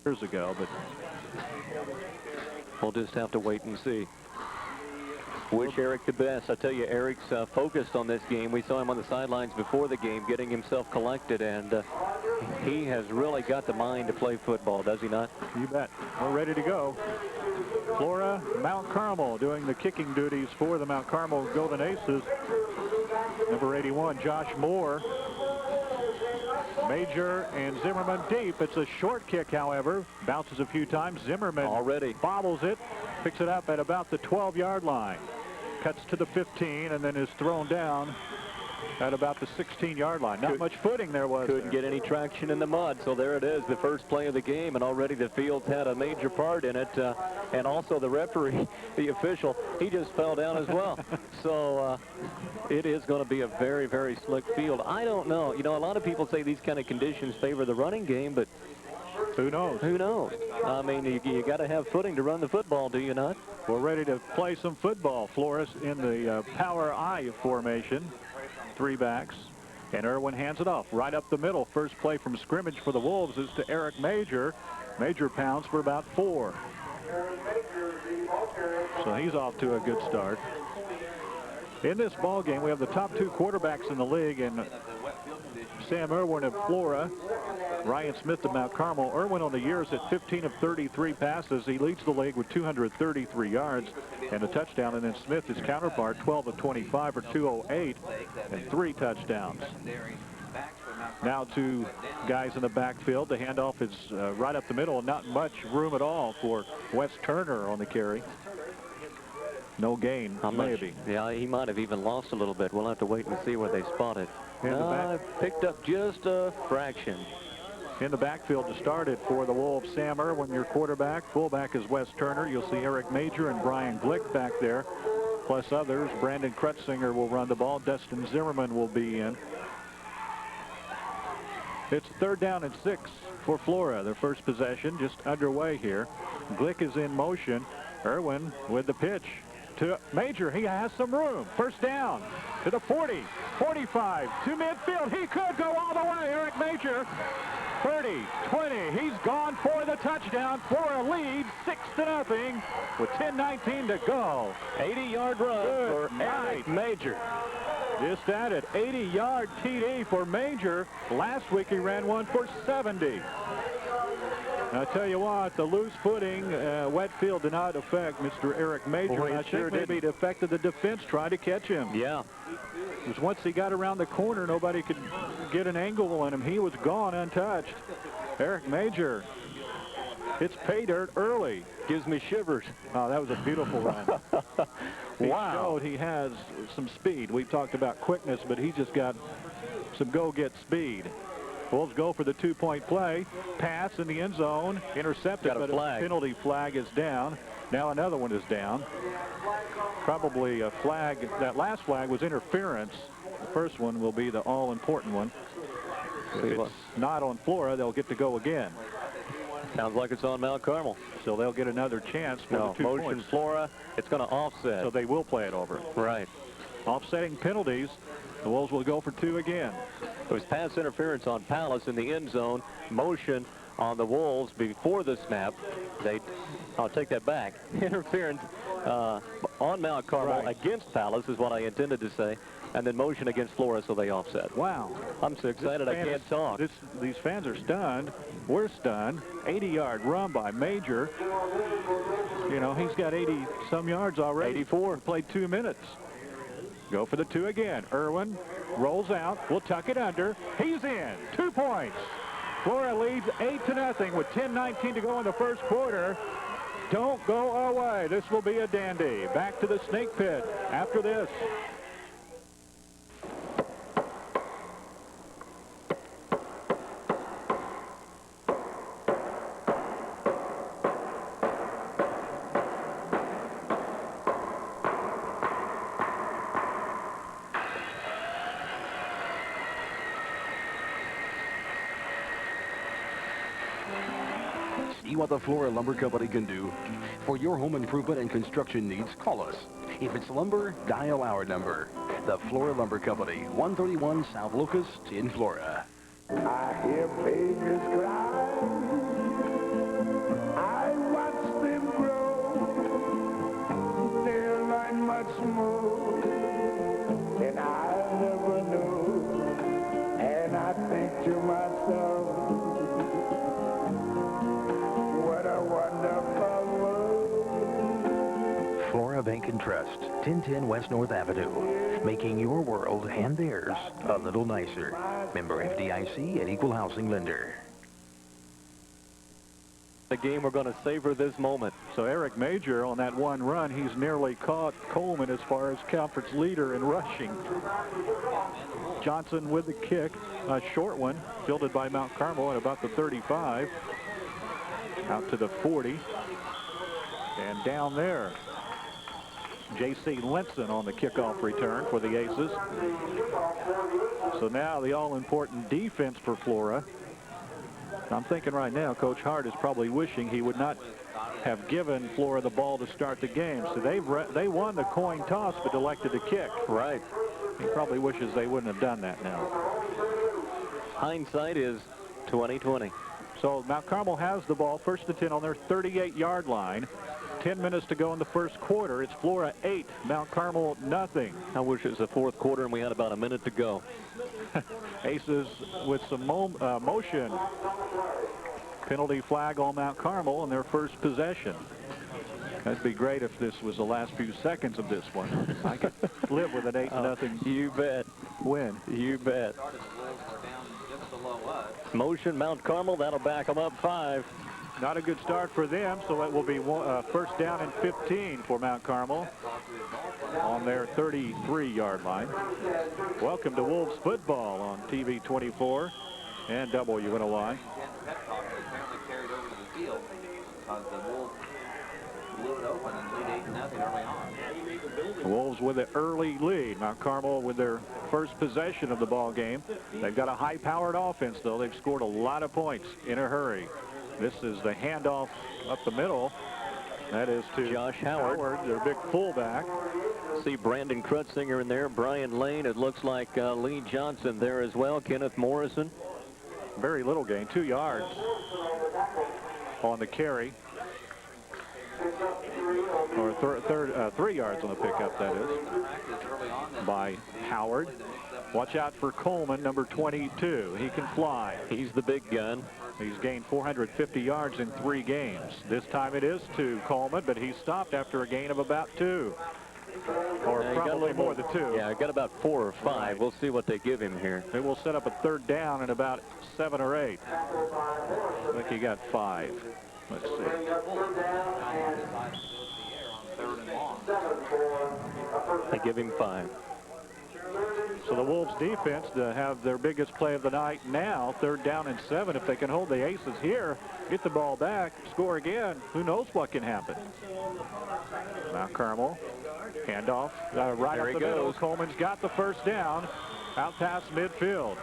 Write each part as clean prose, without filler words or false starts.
years ago, but we'll just have to wait and see. Wish Eric the best. I tell you, Eric's focused on this game. We saw him on the sidelines before the game getting himself collected, and he has really got the mind to play football, does he not? You bet. We're ready to go. Flora, Mount Carmel doing the kicking duties for the Mount Carmel Golden Aces. Number 81, Josh Moore. Major and Zimmerman deep. It's a short kick, however. Bounces a few times. Zimmerman already bobbles it, picks it up at about the 12-yard line. Cuts to the 15 and then is thrown down at about the 16-yard line. Not much footing there was. Couldn't get any traction in the mud, so there it is, the first play of the game, and already the field's had a major part in it, and also the referee, the official, he just fell down as well. So it is going to be a very, very slick field. I don't know. You know, a lot of people say these kind of conditions favor the running game, but who knows? Who knows? I mean, you got to have footing to run the football, do you not? We're ready to play some football. Flores in the power I formation. 3 backs, and Irwin hands it off right up the middle. First play from scrimmage for the Wolves is to Eric Major. Major pounds for about 4. So he's off to a good start. In this ball game, we have the top 2 quarterbacks in the league, and Sam Irwin of Flora, Ryan Smith of Mount Carmel. Irwin on the year is at 15 of 33 passes. He leads the league with 233 yards and a touchdown. And then Smith, his counterpart, 12 of 25 for 208 and 3 touchdowns. Now 2 guys in the backfield. The handoff is right up the middle, and not much room at all for Wes Turner on the carry. No gain, maybe. Yeah, he might have even lost a little bit. We'll have to wait and see where they spot it. Picked up just a fraction. In the backfield to start it for the Wolves, Sam Irwin, your quarterback. Fullback is Wes Turner. You'll see Eric Major and Brian Glick back there, plus others. Brandon Krutzinger will run the ball. Dustin Zimmerman will be in. It's 3rd down and 6 for Flora. Their first possession just underway here. Glick is in motion. Irwin with the pitch to Major. He has some room. First down to the 40, 45, to midfield. He could go all the way. Eric Major, 30, 20. He's gone for the touchdown for a lead, 6-0 with 10:19 to go. 80-yard run for Eric Major. Just added 80-yard TD for Major. Last week he ran one for 70. I tell you what, the loose footing, wet field did not affect Mr. Eric Major. I think maybe it affected the defense trying to catch him. Yeah. Because once he got around the corner, nobody could get an angle on him. He was gone untouched. Eric Major hits pay dirt early. Gives me shivers. Oh, that was a beautiful run. He showed he has some speed. We've talked about quickness, but he's just got some go-get speed. Wolves go for the 2-point play. Pass in the end zone. Intercepted, but a penalty flag is down. Now another one is down. Probably a flag. That last flag was interference. The first one will be the all-important one. If it's not on Flora, they'll get to go again. Sounds like it's on Mount Carmel. So they'll get another chance for the 2 motion points. Flora, it's going to offset. So they will play it over. Right. Offsetting penalties. The Wolves will go for 2 again. It was pass interference on Palace in the end zone. Motion on the Wolves before the snap. I'll take that back. Interference on Mount Carmel against Palace is what I intended to say. And then motion against Flora, so they offset. Wow. I'm so excited I can't talk. These fans are stunned. We're stunned. 80-yard run by Major. You know, he's got 80-some yards already. 84. Played 2 minutes. Go for the 2 again. Irwin rolls out. Will tuck it under. He's in. 2 points. Flora leads 8-0 with 10:19 to go in the first quarter. Don't go away. This will be a dandy. Back to the snake pit after this. See what the Flora Lumber Company can do. For your home improvement and construction needs, call us. If it's lumber, dial our number. The Flora Lumber Company, 131 South Locust in Flora. I hear babies cry. Trust, 1010 West North Avenue, making your world and theirs a little nicer. Member FDIC and Equal Housing Lender. The game, we're going to savor this moment. So Eric Major on that one run, he's nearly caught Coleman as far as conference leader in rushing. Johnson with the kick, a short one, fielded by Mount Carmel at about the 35. Out to the 40. And down there, J.C. Linson on the kickoff return for the Aces. So now the all-important defense for Flora. I'm thinking right now, Coach Hart is probably wishing he would not have given Flora the ball to start the game. So they won the coin toss, but elected to kick. Right. He probably wishes they wouldn't have done that now. Hindsight is 20/20. So Mount Carmel has the ball, 1st and 10 on their 38-yard line. 10 minutes to go in the first quarter. It's Flora 8, Mount Carmel nothing. I wish it was the fourth quarter and we had about a minute to go. Aces with some motion. Penalty flag on Mount Carmel in their first possession. That'd be great if this was the last few seconds of this one. I could live with an 8-0 You bet. win. You bet. Motion, Mount Carmel, that'll back them up 5. Not a good start for them, so it will be first down and 15 for Mount Carmel on their 33-yard line. Welcome to Wolves football on TV 24 and WNOI. The Wolves with an early lead. Mount Carmel with their first possession of the ball game. They've got a high-powered offense, though. They've scored a lot of points in a hurry. This is the handoff up the middle. That is to Josh Howard, their big fullback. See Brandon Krutzinger in there, Brian Lane. It looks like Lee Johnson there as well, Kenneth Morrison. Very little gain, 2 yards on the carry. Or 3 yards on the pickup, that is, by Howard. Watch out for Coleman, number 22. He can fly. He's the big gun. He's gained 450 yards in 3 games. This time it is to Coleman, but he stopped after a gain of about 2. Or probably more than 2. Yeah, got about 4 or 5. Right. We'll see what they give him here. They will set up a 3rd down in about 7 or 8. I think he got 5. Let's see. They give him 5. So the Wolves defense to have their biggest play of the night now, 3rd down and 7. If they can hold the Aces here, get the ball back, score again, who knows what can happen. Mount Carmel, handoff, right up the middle. Coleman's got the first down, out past midfield.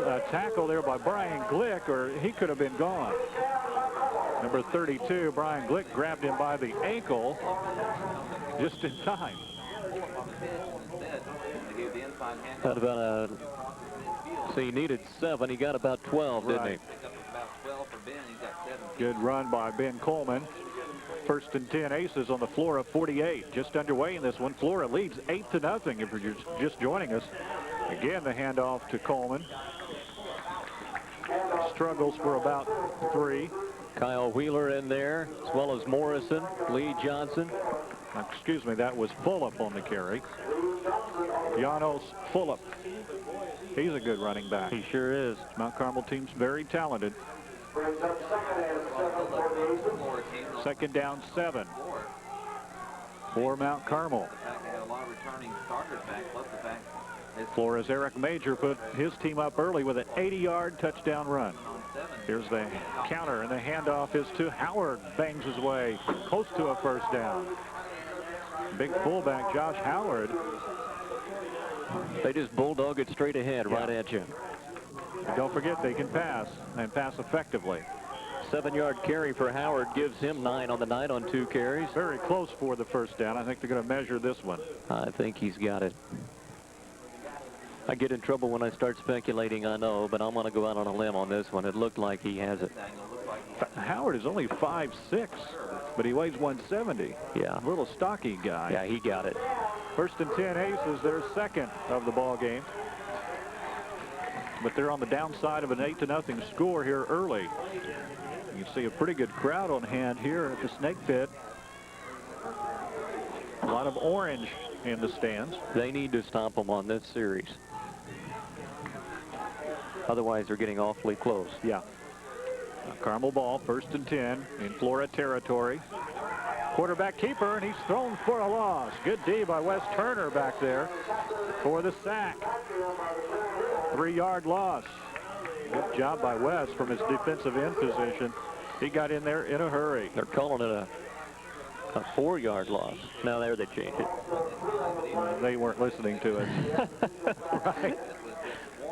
A tackle there by Brian Glick, or he could have been gone. Number 32, Brian Glick, grabbed him by the ankle just in time. Had about so he needed 7. He got about 12, didn't he? Good run by Ben Coleman. 1st and 10, Aces on the Flora 48. Just underway in this one. Flora leads 8-0 if you're just joining us. Again, the handoff to Coleman. Struggles for about 3. Kyle Wheeler in there, as well as Morrison, Lee Johnson. Excuse me, that was Fulop on the carry. Janos Fulop. He's a good running back. He sure is. Mount Carmel team's very talented. 2nd down 7 for Mount Carmel. Flora's Eric Major put his team up early with an 80-yard touchdown run. Here's the counter, and the handoff is to Howard. Bangs his way close to a 1st down. Big fullback Josh Howard. They just bulldog it straight ahead, right at you. And don't forget, they can pass, and pass effectively. 7-yard carry for Howard gives him 9 on the night on 2 carries. Very close for the 1st down. I think they're going to measure this one. I think he's got it. I get in trouble when I start speculating, I know, but I'm going to go out on a limb on this one. It looked like he has it. Howard is only 5'6", but he weighs 170. Yeah. A little stocky guy. Yeah, he got it. 1st and 10, Aces, their 2nd of the ball game. But they're on the downside of an 8-0 score here early. You can see a pretty good crowd on hand here at the Snake Pit. A lot of orange in the stands. They need to stop them on this series. Otherwise, they're getting awfully close. Yeah. Carmel ball, 1st and 10 in Flora territory. Quarterback keeper, and he's thrown for a loss. Good D by Wes Turner back there for the sack. 3-yard loss. Good job by Wes from his defensive end position. He got in there in a hurry. They're calling it a 4-yard loss. Now there they changed it. They weren't listening to us. Right.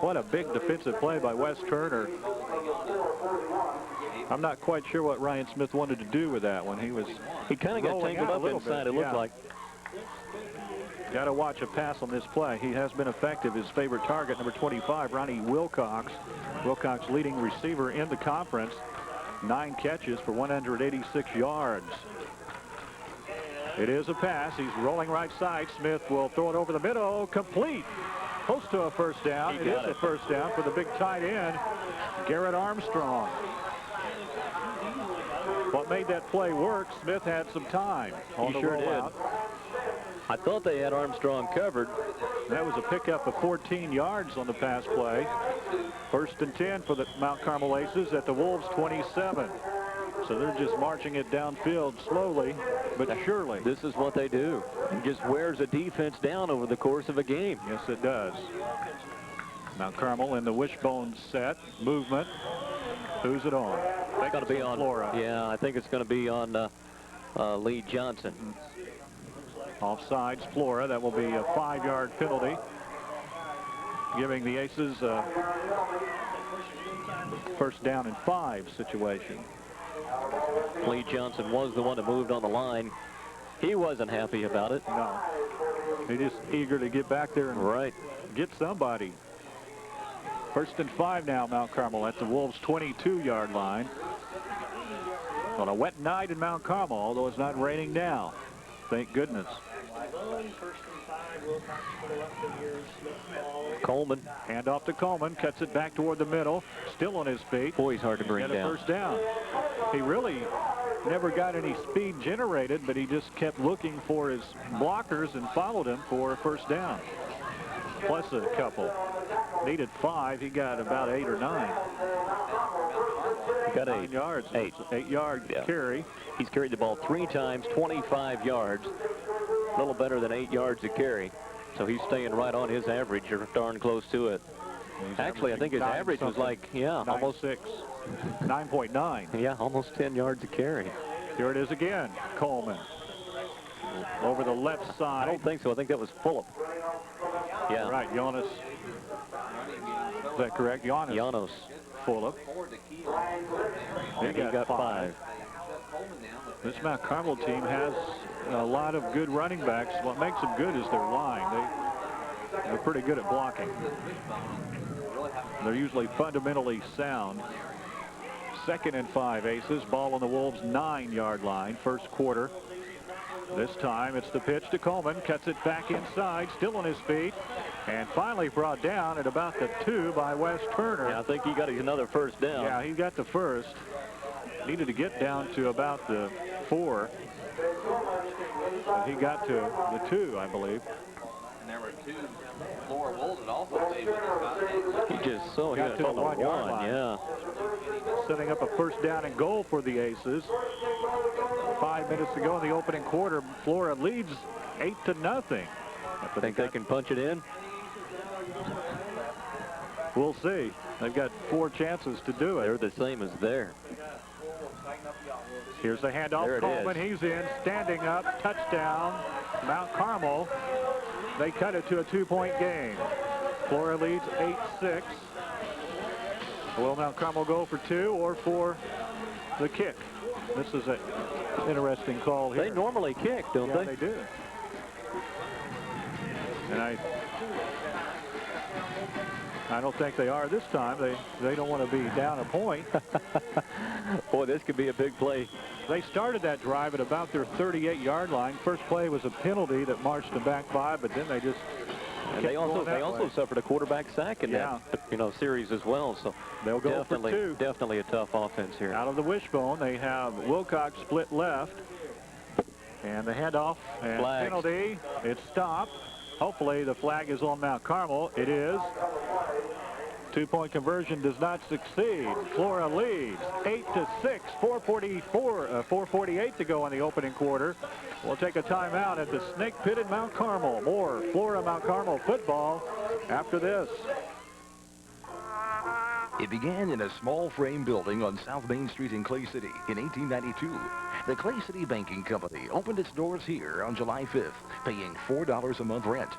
What a big defensive play by Wes Turner. I'm not quite sure what Ryan Smith wanted to do with that one. He kind of got tangled up inside, it looked like. Got to watch a pass on this play. He has been effective. His favorite target, number 25, Ronnie Wilcox. Wilcox leading receiver in the conference. 9 catches for 186 yards. It is a pass. He's rolling right side. Smith will throw it over the middle. Complete. Close to a first down. It is a first down for the big tight end, Garrett Armstrong. What made that play work, Smith had some time on the rollout. I thought they had Armstrong covered. That was a pickup of 14 yards on the pass play. 1st and 10 for the Mount Carmel Aces at the Wolves 27. So they're just marching it downfield slowly but surely. This is what they do. It just wears a defense down over the course of a game. Yes, it does. Mount Carmel in the wishbone set movement. Who's it on? It's going to be on Flora. Yeah, I think it's going to be on Lee Johnson. Offsides, Flora. That will be a 5-yard penalty, giving the Aces a 1st down and 5 situation. Lee Johnson was the one that moved on the line. He wasn't happy about it. No. He's just eager to get back there and get somebody. 1st and 5 now, Mount Carmel at the Wolves' 22-yard line. On a wet night in Mount Carmel, although it's not raining now. Thank goodness. Coleman. Hand off to Coleman. Cuts it back toward the middle. Still on his feet. Boy, he's hard to bring down. 1st down. He really never got any speed generated, but he just kept looking for his blockers and followed him for a 1st down. Plus a couple. Needed 5. He got about 8 or 9. He got 9 yards. 8-yard carry. He's carried the ball 3 times, 25 yards. A little better than 8 yards a carry. So he's staying right on his average, or darn close to it. Actually, I think his average was like, almost 9.9. Yeah, almost 10 yards a carry. Here it is again. Coleman. Over the left side. I don't think so. I think that was Fulop. Yeah. Right, Jonas. Is that correct? Janos. Fulop. He got 5. This Mount Carmel team has a lot of good running backs. What makes them good is their line. They're pretty good at blocking. They're usually fundamentally sound. 2nd and 5, Aces. Ball on the Wolves' 9-yard line. 1st quarter. This time it's the pitch to Coleman. Cuts it back inside. Still on his feet. And finally brought down at about the 2 by Wes Turner. Yeah, I think he got another 1st down. Yeah, he got the 1st. Needed to get down to about the 4. But he got to the 2, I believe. And there were 2 Flora Wolves that also stayed with us. He just got to the 1-yard line. Yeah. Setting up a 1st down and goal for the Aces. 5 minutes to go in the opening quarter. Flora leads 8-0. I think they can punch it in. We'll see. They've got 4 chances to do it. They're the same as there. Here's the handoff. Coleman, he's in, standing up, touchdown, Mount Carmel. They cut it to a 2-point game. Flora leads 8-6. Will Mount Carmel go for 2 or for the kick? This is an interesting call here. They normally kick, don't they? Yeah, they do. And I don't think they are this time. They don't want to be down a point. Boy, this could be a big play. They started that drive at about their 38-yard line. First play was a penalty that marched them back 5, but then they just they also suffered a quarterback sack in that series as well. So they'll go for 2. Definitely a tough offense here. Out of the wishbone, they have Wilcox split left, And the handoff and Flags. penalty. It's stopped. Hopefully the flag is on Mount Carmel. It is. Two-point conversion does not succeed. Flora leads 8-6, 4:48 to go in the opening quarter. We'll take a timeout at the Snake Pit in Mount Carmel. More Flora Mount Carmel football after this. It began in a small frame building on South Main Street in Clay City in 1892. The Clay City Banking Company opened its doors here on July 5th, paying $4 a month rent.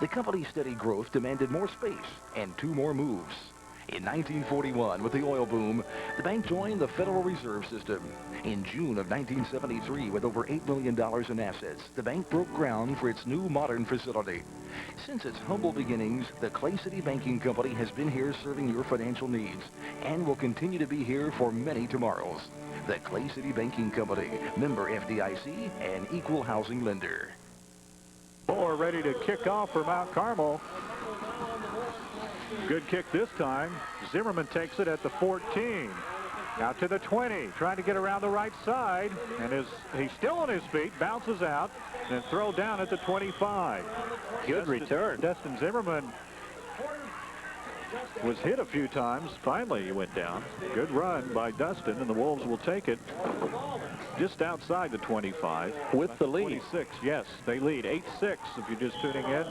The company's steady growth demanded more space and 2 more moves. In 1941, with the oil boom, the bank joined the Federal Reserve System. In June of 1973, with over $8 million in assets, the bank broke ground for its new modern facility. Since its humble beginnings, the Clay City Banking Company has been here serving your financial needs and will continue to be here for many tomorrows. The Clay City Banking Company, member FDIC and equal housing lender. Ball ready to kick off for Mount Carmel. Good kick this time. Zimmerman takes it at the 14. Out to the 20, trying to get around the right side. And he's still on his feet, bounces out, and throw down at the 25. Good return. Destin Zimmerman was hit a few times. Finally, he went down. Good run by Dustin, and the Wolves will take it just outside the 25. With the lead. 26, yes, they lead 8-6 if you're just tuning in.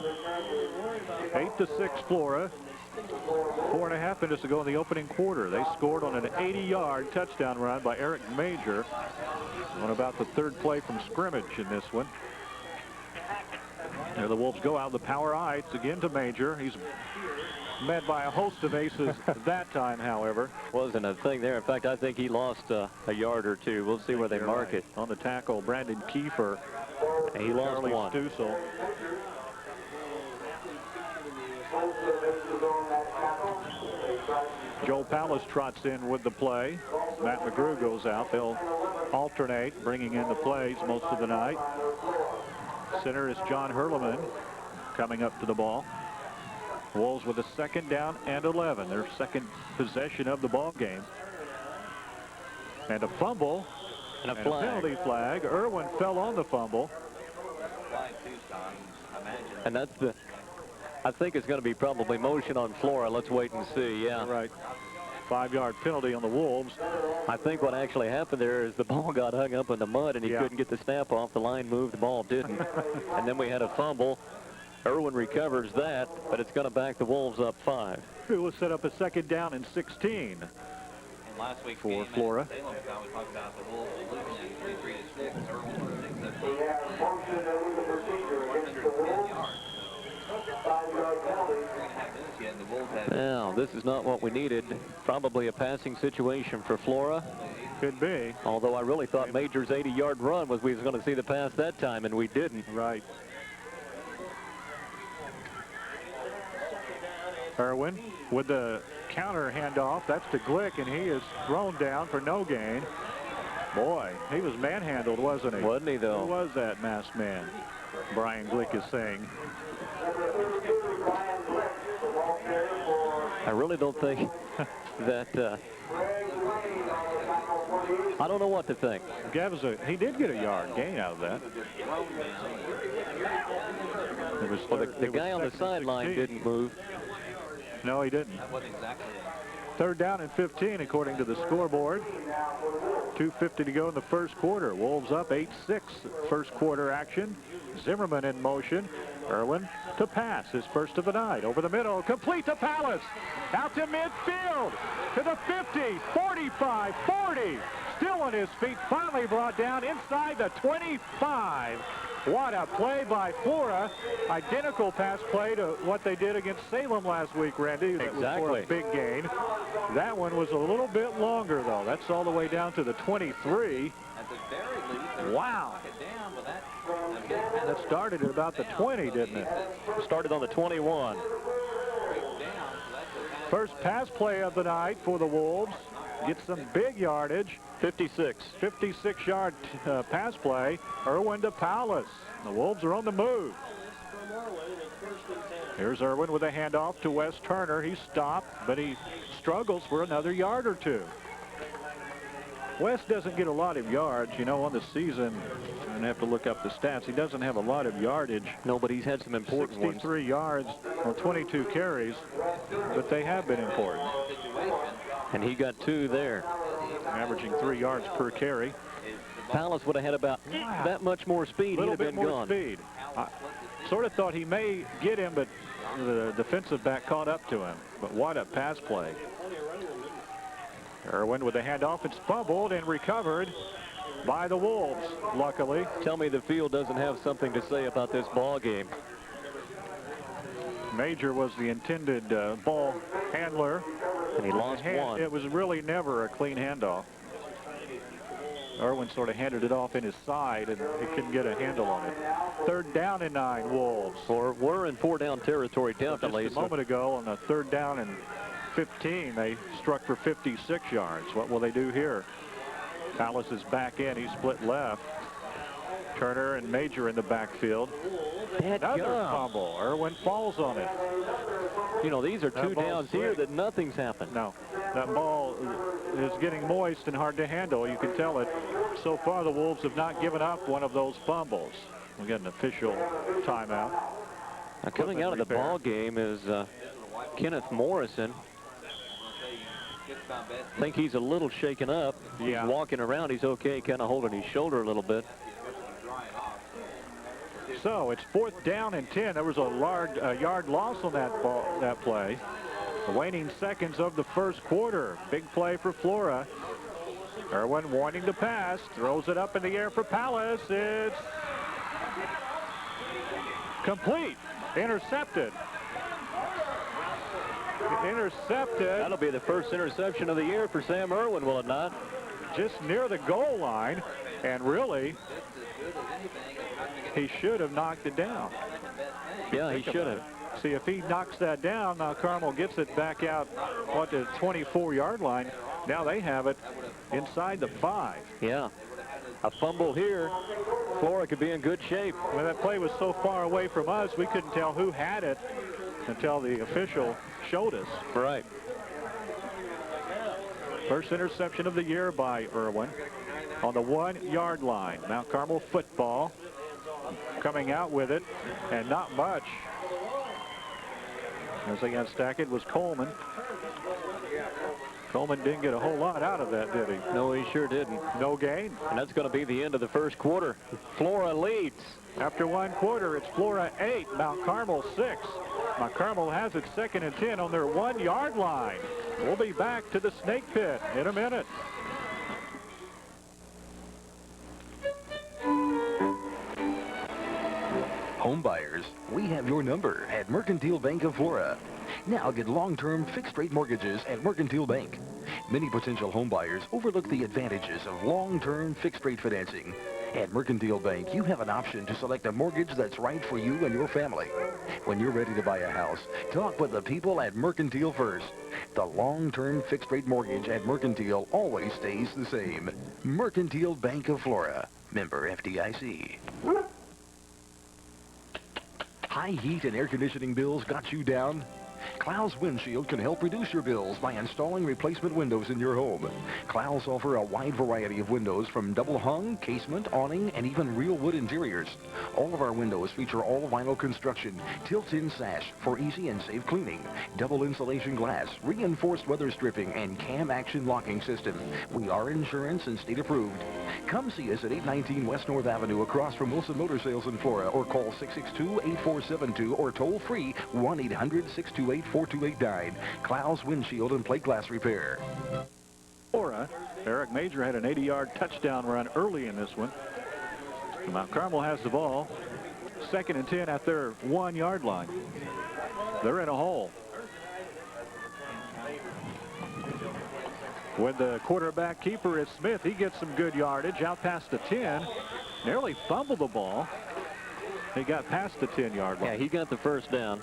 8-6 Flora. 4.5 minutes to go in the opening quarter. They scored on an 80-yard touchdown run by Eric Major on about the 3rd play from scrimmage in this one. There the Wolves go out the power I. It's again to Major. He's met by a host of aces that time, however. Wasn't a thing there. In fact, I think he lost a yard or 2. We'll see where they mark it. On the tackle, Brandon Kiefer. He lost Charlie 1. Stoessel. Joel Pallas trots in with the play. Matt McGrew goes out. They'll alternate, bringing in the plays most of the night. Center is John Hurleman coming up to the ball. Wolves with a 2nd down and 11. Their 2nd possession of the ball game. And a fumble. And a penalty flag. Irwin fell on the fumble. And that's the... I think it's going to be probably motion on Flora. Let's wait and see. Yeah. Right. 5-yard penalty on the Wolves. I think what actually happened there is the ball got hung up in the mud and he couldn't get the snap off. The line moved, the ball didn't. And then we had a fumble. Irwin recovers that, but it's going to back the Wolves up 5. It will set up a 2nd down and 16. And last week for Flora. We talked about the Wolves losing 23-6. Irwin was 110 yards. Now, this is not what we needed. Probably a passing situation for Flora. Could be. Although I really thought Major's 80-yard run was we was going to see the pass that time, and we didn't. Right. Irwin with the counter handoff. That's to Glick, and he is thrown down for no gain. Boy, he was manhandled, wasn't he? Wasn't he, though? Who was that masked man? Brian Glick is saying. I really don't think that... I don't know what to think. He did get a yard gain out of that. Well, the guy on the sideline didn't move. No, he didn't. That wasn't exactly it. 3rd down and 15 according to the scoreboard. 2:50 to go in the 1st quarter. Wolves up 8-6 1st quarter action. Zimmerman in motion. Irwin to pass, his first of the night. Over the middle, complete to Pallas. Out to midfield, to the 50, 45, 40. Still on his feet, finally brought down inside the 25. What a play by Flora. Identical pass play to what they did against Salem last week, Randy. That was for a big gain. That one was a little bit longer, though. That's all the way down to the 23. At the very least, wow. Down, but that started at about the 20, didn't it? Started on the 21. First pass play of the night for the Wolves. Gets some big yardage. 56-yard pass play. Irwin to Pallas. The Wolves are on the move. Here's Irwin with a handoff to Wes Turner. He stopped, but he struggles for another yard or 2. West doesn't get a lot of yards, you know, on the season. I'm going to have to look up the stats. He doesn't have a lot of yardage. No, but he's had some important 63 ones. yards on 22 carries, but they have been important. And he got 2 there. Averaging 3 yards per carry. Palace would have had about that much more speed. A little He'd have bit been more gone. speed. I sort of thought he may get him, but the defensive back caught up to him. But what a pass play. Irwin with the handoff. It's fumbled and recovered by the Wolves, luckily. Tell me the field doesn't have something to say about this ball game. Major was the intended ball handler. And he lost one. It was really never a clean handoff. Irwin sort of handed it off in his side, and he couldn't get a handle on it. 3rd down and 9, Wolves. We're in 4-down territory, definitely. Just a moment ago on a 3rd down and 15, they struck for 56 yards. What will they do here? Palace is back in. He split left. Turner and Major in the backfield. Another fumble. Irwin falls on it. You know, these are 2 downs here that nothing's happened. No, that ball is getting moist and hard to handle. You can tell it. So far, the Wolves have not given up one of those fumbles. We got an official timeout. Now, coming out of the ball game is Kenneth Morrison. I think he's a little shaken up. Yeah. He's walking around. He's okay, kind of holding his shoulder a little bit. So it's 4th down and 10. There was a yard loss on that play. The waning seconds of the first quarter. Big play for Flora. Irwin wanting to pass. Throws it up in the air for Palace. It's complete. Intercepted. Intercepted. That'll be the first interception of the year for Sam Irwin, will it not? Just near the goal line. And really, he should have knocked it down. Yeah, he should have. See, if he knocks that down, now Carmel gets it back out on the 24-yard line. Now they have it inside the 5. Yeah. A fumble here. Flora could be in good shape. When that play was so far away from us, we couldn't tell who had it until the official showed us. Right. First interception of the year by Irwin on the 1-yard line. Mount Carmel football coming out with it, and not much. As they got stacked, it was Coleman. Coleman didn't get a whole lot out of that, did he? No, he sure didn't. No gain. And that's going to be the end of the first quarter. Flora leads. After 1 quarter, it's Flora 8, Mount Carmel 6. Mount Carmel has it 2nd and 10 on their 1-yard line. We'll be back to the Snake Pit in a minute. Home buyers, we have your number at Mercantile Bank of Flora. Now get long-term fixed-rate mortgages at Mercantile Bank. Many potential home buyers overlook the advantages of long-term fixed-rate financing. At Mercantile Bank, you have an option to select a mortgage that's right for you and your family. When you're ready to buy a house, talk with the people at Mercantile first. The long-term fixed-rate mortgage at Mercantile always stays the same. Mercantile Bank of Flora. Member FDIC. High heat and air conditioning bills got you down? Clowes Windshield can help reduce your bills by installing replacement windows in your home. Clowes offer a wide variety of windows from double hung, casement, awning, and even real wood interiors. All of our windows feature all vinyl construction, tilt-in sash for easy and safe cleaning, double insulation glass, reinforced weather stripping, and cam action locking system. We are insurance and state approved. Come see us at 819 West North Avenue across from Wilson Motor Sales in Flora, or call 662-8472 or toll free 1-800-628-4289. Clowes Windshield and Plate Glass Repair. Flora, Eric Major had an 80-yard touchdown run early in this one. Mount Carmel has the ball. 2nd and 10 at their 1-yard line. They're in a hole. With the quarterback keeper is Smith. He gets some good yardage out past the 10. Nearly fumbled the ball. He got past the 10-yard line. Yeah, he got the first down.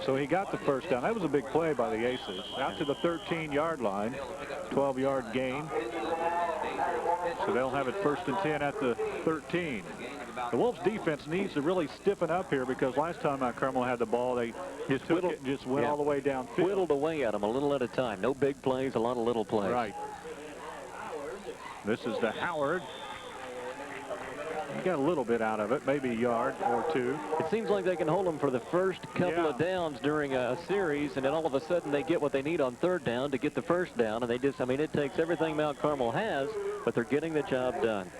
So he got the first down. That was a big play by the Aces. Out to the 13-yard line. 12-yard gain. So they'll have it 1st and 10 at the 13. The Wolves defense needs to really stiffen up here because last time Carmel had the ball, they just went all the way downfield. Whittled away at them a little at a time. No big plays, a lot of little plays. Right. This is the Howard. Got a little bit out of it, maybe a yard or two. It seems like they can hold them for the first couple of downs during a series, and then all of a sudden they get what they need on third down to get the first down, and they just, I mean, it takes everything Mount Carmel has, but they're getting the job done.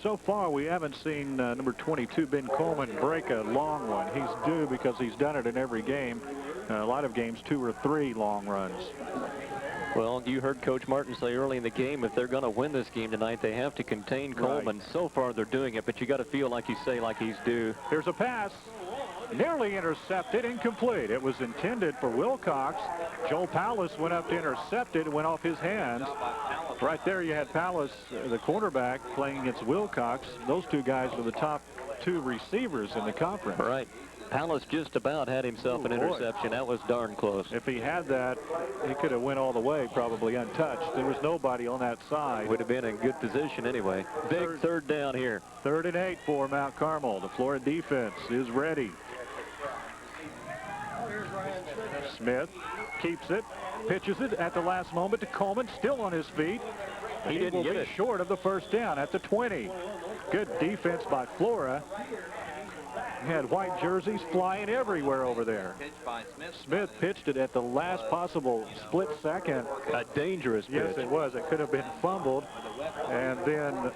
So far, we haven't seen number 22, Ben Coleman, break a long one. He's due because he's done it in every game. A lot of games, 2 or 3 long runs. Well, you heard Coach Martin say early in the game, if they're going to win this game tonight, they have to contain Coleman. Right. So far, they're doing it, but you got to feel like you say, like he's due. Here's a pass. Nearly intercepted, incomplete. It was intended for Wilcox. Joel Pallas went up to intercept it, went off his hands. Right there you had Pallas, the cornerback, playing against Wilcox. Those two guys were the top 2 receivers in the conference. Right. Pallas just about had himself an interception. That was darn close. If he had that, he could have went all the way, probably untouched. There was nobody on that side. Would have been in good position anyway. Big third down here. 3rd and 8 for Mount Carmel. The Flora defense is ready. Smith keeps it, pitches it at the last moment to Coleman, still on his feet. He didn't get it. Short of the first down at the 20. Good defense by Flora. He had white jerseys flying everywhere over there. Smith pitched it at the last possible split second. A dangerous pitch. Yes, it was. It could have been fumbled. And then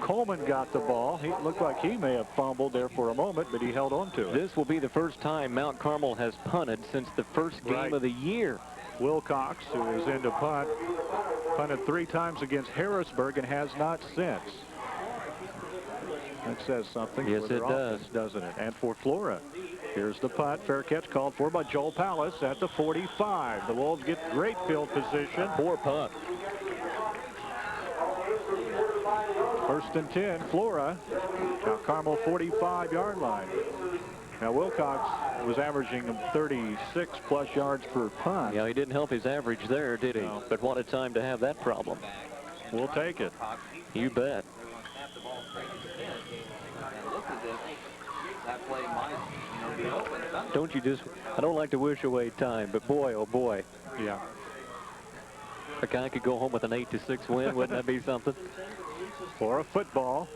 Coleman got the ball. He looked like he may have fumbled there for a moment, but he held on to it. This will be the first time Mount Carmel has punted since the first game of the year. Wilcox, who is into punt, punted 3 times against Harrisburg and has not since. That says something. Yes, it does, doesn't it? And for Flora, here's the punt. Fair catch called for by Joel Pallas at the 45. The Wolves get great field position. Poor punt. 1st and 10, Flora. Now Carmel 45-yard line. Now Wilcox was averaging 36+ yards per punt. Yeah, he didn't help his average there, did he? No. But what a time to have that problem. We'll take it. You bet. Don't you just, I don't like to wish away time, but boy, oh boy. Yeah. A guy could go home with an 8-6 win. Wouldn't that be something? Flora football.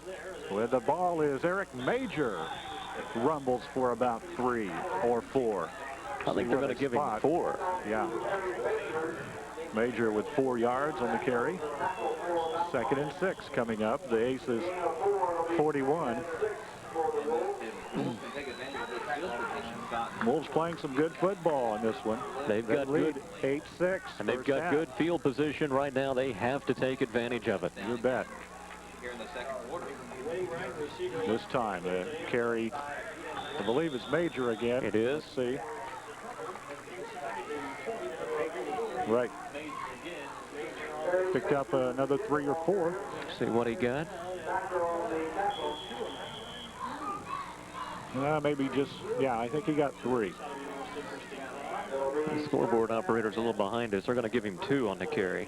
With the ball is Eric Major. Rumbles for about 3 or 4. I think they're going to give him 4. Yeah. Major with 4 yards on the carry. 2nd and 6 coming up. The ace is 41. Wolves playing some good football on this one. They've got lead good 8-6. And they've got good field position right now. They have to take advantage of it. You bet. This time the carry, I believe it's Major again. It is. Let's see. Right. Picked up another 3 or 4. See what he got. Maybe just, yeah, I think he got 3. The scoreboard operator's a little behind us. They're going to give him 2 on the carry.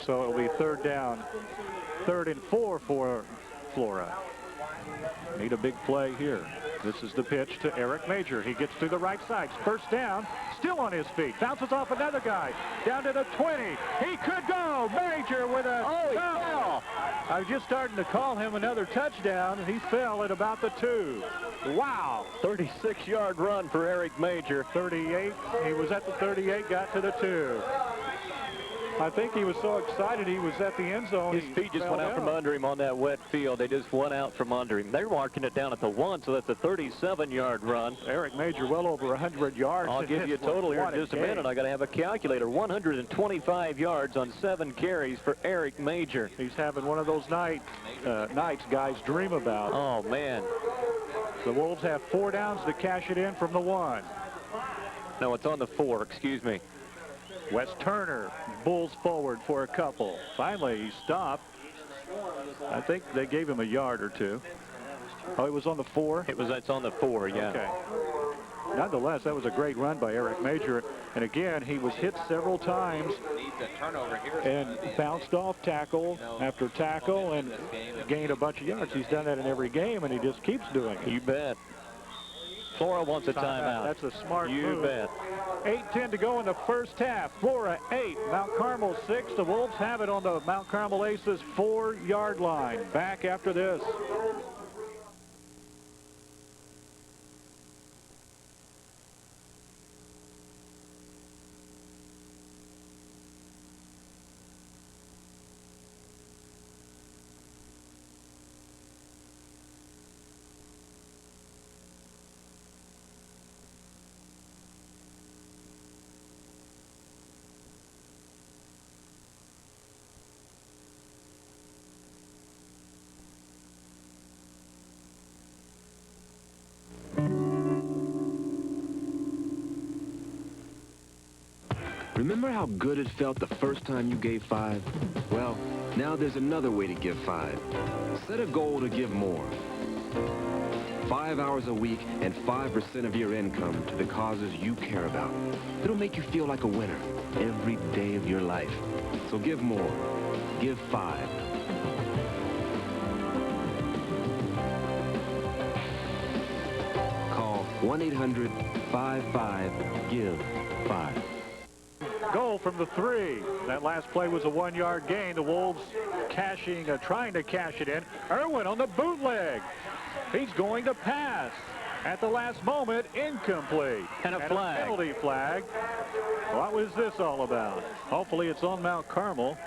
So it'll be 3rd down. 3rd and 4 for Flora. Need a big play here. This is the pitch to Eric Major. He gets to the right side. First down, still on his feet. Bounces off another guy. Down to the 20. He could go. Major with a fell. I was just starting to call him another touchdown, and he fell at about the 2. Wow. 36-yard run for Eric Major. 38. He was at the 38, got to the 2. I think he was so excited he was at the end zone. His feet just went out from under him on that wet field. They just went out from under him. They're marking it down at the 1, so that's a 37-yard run. Eric Major well over 100 yards. I'll give you a total here in just a minute. I got to have a calculator. 125 yards on 7 carries for Eric Major. He's having one of those nights guys dream about. Oh, man. The Wolves have 4 downs to cash it in from the 1. No, it's on the 4. Excuse me. Wes Turner bulls forward for a couple. Finally, he stopped. I think they gave him a yard or 2. Oh, it was on the 4? It's on the 4, yeah. Okay. Nonetheless, that was a great run by Eric Major. And again, he was hit several times turnover here. And bounced off tackle after tackle and gained a bunch of yards. He's done that in every game, and he just keeps doing it. You bet. Flora wants a timeout. That's a smart move. You bet. 8:10 to go in the first half. Flora 8, Mount Carmel 6. The Wolves have it on the Mount Carmel Aces 4-yard line. Back after this. Remember how good it felt the first time you gave 5? Well, now there's another way to give 5. Set a goal to give more. 5 hours a week and 5% of your income to the causes you care about. It'll make you feel like a winner every day of your life. So give more. Give 5. Call 1-800-55-GIVE-5. Goal from the 3. That last play was a 1-yard gain. The Wolves trying to cash it in. Irwin on the bootleg. He's going to pass. At the last moment, incomplete. And a flag. A penalty flag. What was this all about? Hopefully it's on Mount Carmel.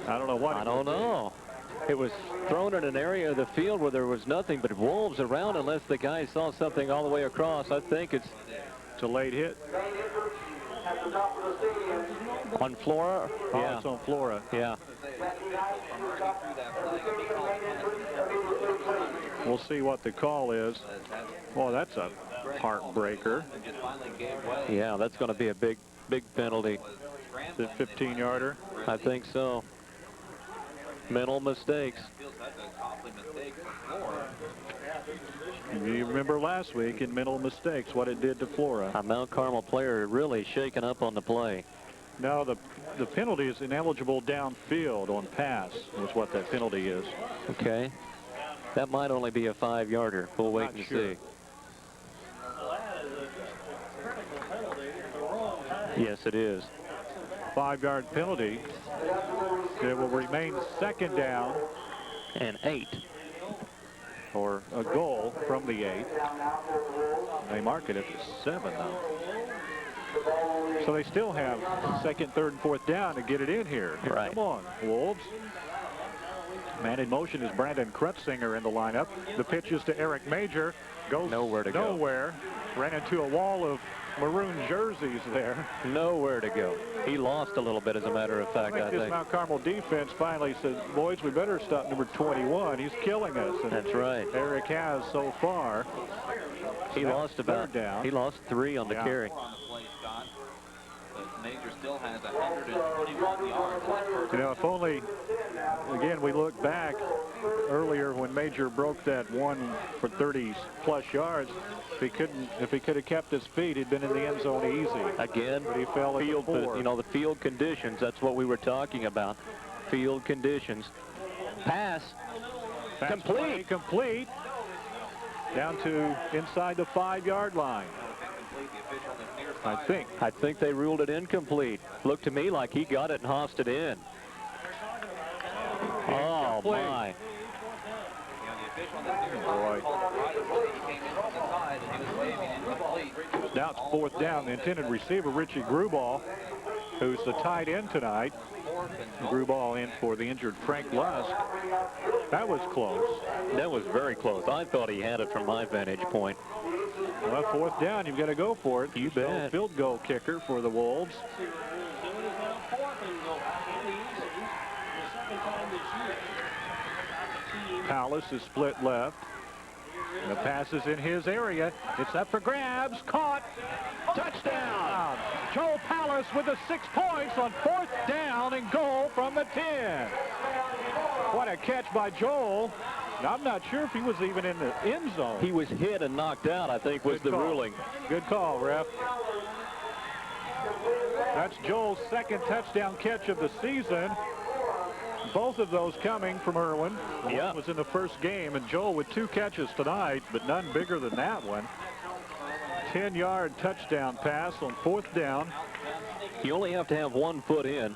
I don't know what. I don't know. It was thrown in an area of the field where there was nothing but wolves around unless the guy saw something all the way across. I think it's a late hit. On Flora? Oh, yeah. It's on Flora. Yeah. We'll see what the call is. Well, that's a heartbreaker. Yeah, that's going to be a big penalty. The 15-yarder? I think so. Mental mistakes. You remember last week in mental mistakes what it did to Flora. A Mount Carmel player really shaken up on the play. No, the penalty is ineligible downfield on pass was what that penalty is. Okay. That might only be a 5-yarder. We'll wait and see. Yes, it is. 5-yard penalty. It will remain second down. And 8. Or a goal from the 8. They mark it at the 7 now. So they still have second, third, and fourth down to get it in here. Right. Come on, Wolves. Man in motion is Brandon Krutzinger in the lineup. The pitch is to Eric Major. Goes nowhere to go. Ran into a wall of maroon jerseys there. Nowhere to go. He lost a little bit, as a matter of fact, I think. This Mount Carmel defense finally said, boys, we better stop number 21. He's killing us. And that's right. Eric has so far. He lost about down. He lost 3 on the carry. Major still has 121 yards. You know, if only, again, we look back earlier when Major broke that 1 for 30-plus yards. If he could have kept his feet, he'd been in the end zone easy. Again, but he fell at field, the field conditions. That's what we were talking about. Field conditions. Pass complete. Complete. Down to inside the 5-yard line. I think they ruled it incomplete. Looked to me like he got it and hossed it in. Oh, my. Boy. Now it's fourth down. The intended receiver, Richie Gruball, who's the tight end tonight. Gruball in for the injured Frank Lusk. That was close. That was very close. I thought he had it from my vantage point. Well, fourth down, you've got to go for it. You bet. Field goal kicker for the Wolves. Palace is split left. The pass is in his area. It's up for grabs. Caught. Touchdown. Joel Palace with the 6 points on fourth down and goal from the 10. What a catch by Joel. I'm not sure if he was even in the end zone. He was hit and knocked out, I think, was the ruling. Good call, ref. That's Joel's second touchdown catch of the season. Both of those coming from Irwin. One was in the first game, and Joel with 2 catches tonight, but none bigger than that one. 10-yard touchdown pass on 4th down. You only have to have 1 foot in.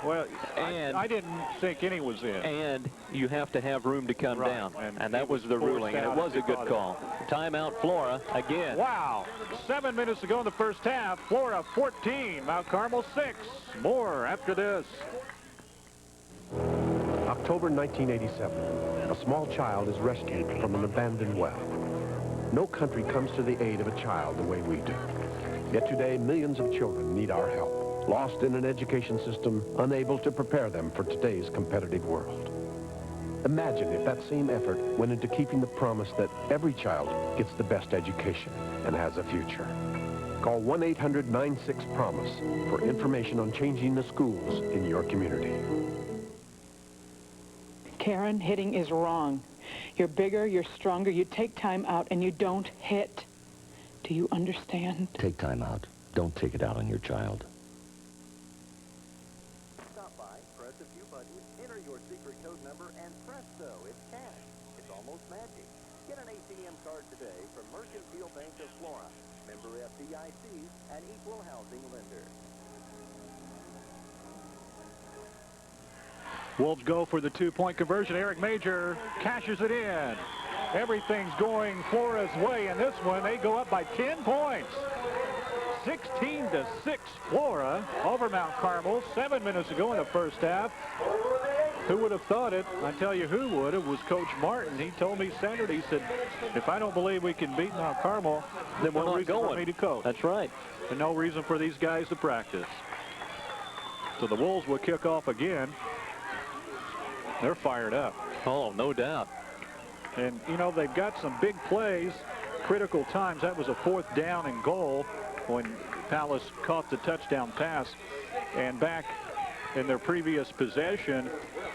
Well, and I didn't think any was in. And you have to have room to come down. And that was the ruling, and it was a good call. Timeout, Flora, again. Wow. 7 minutes to go in the first half. Flora 14, Mount Carmel 6. More after this. October 1987. A small child is rescued from an abandoned well. No country comes to the aid of a child the way we do. Yet today, millions of children need our help. Lost in an education system unable to prepare them for today's competitive world. Imagine if that same effort went into keeping the promise that every child gets the best education and has a future. Call 1-800-96-PROMISE for information on changing the schools in your community. Karen, hitting is wrong. You're bigger, you're stronger, you take time out, and you don't hit. Do you understand? Take time out. Don't take it out on your child. Stop by, press a few buttons, enter your secret code number, and presto, it's cash. It's almost magic. Get an ATM card today from Mercantile Bank of Flora, member FDIC, and equal housing lender. Wolves go for the 2-point conversion. Eric Major cashes it in. Everything's going Flora's way in this one. They go up by 10 points. 16-6 Flora over Mount Carmel. 7 minutes ago in the first half. Who would have thought it? I tell you who would. It was Coach Martin. He told me Saturday, he said, if I don't believe we can beat Mount Carmel, then we're not going for me to coach. That's right. And no reason for these guys to practice. So the Wolves will kick off again. They're fired up. Oh, no doubt. And, you know, they've got some big plays, critical times. That was a 4th down and goal when Palace caught the touchdown pass. And back in their previous possession,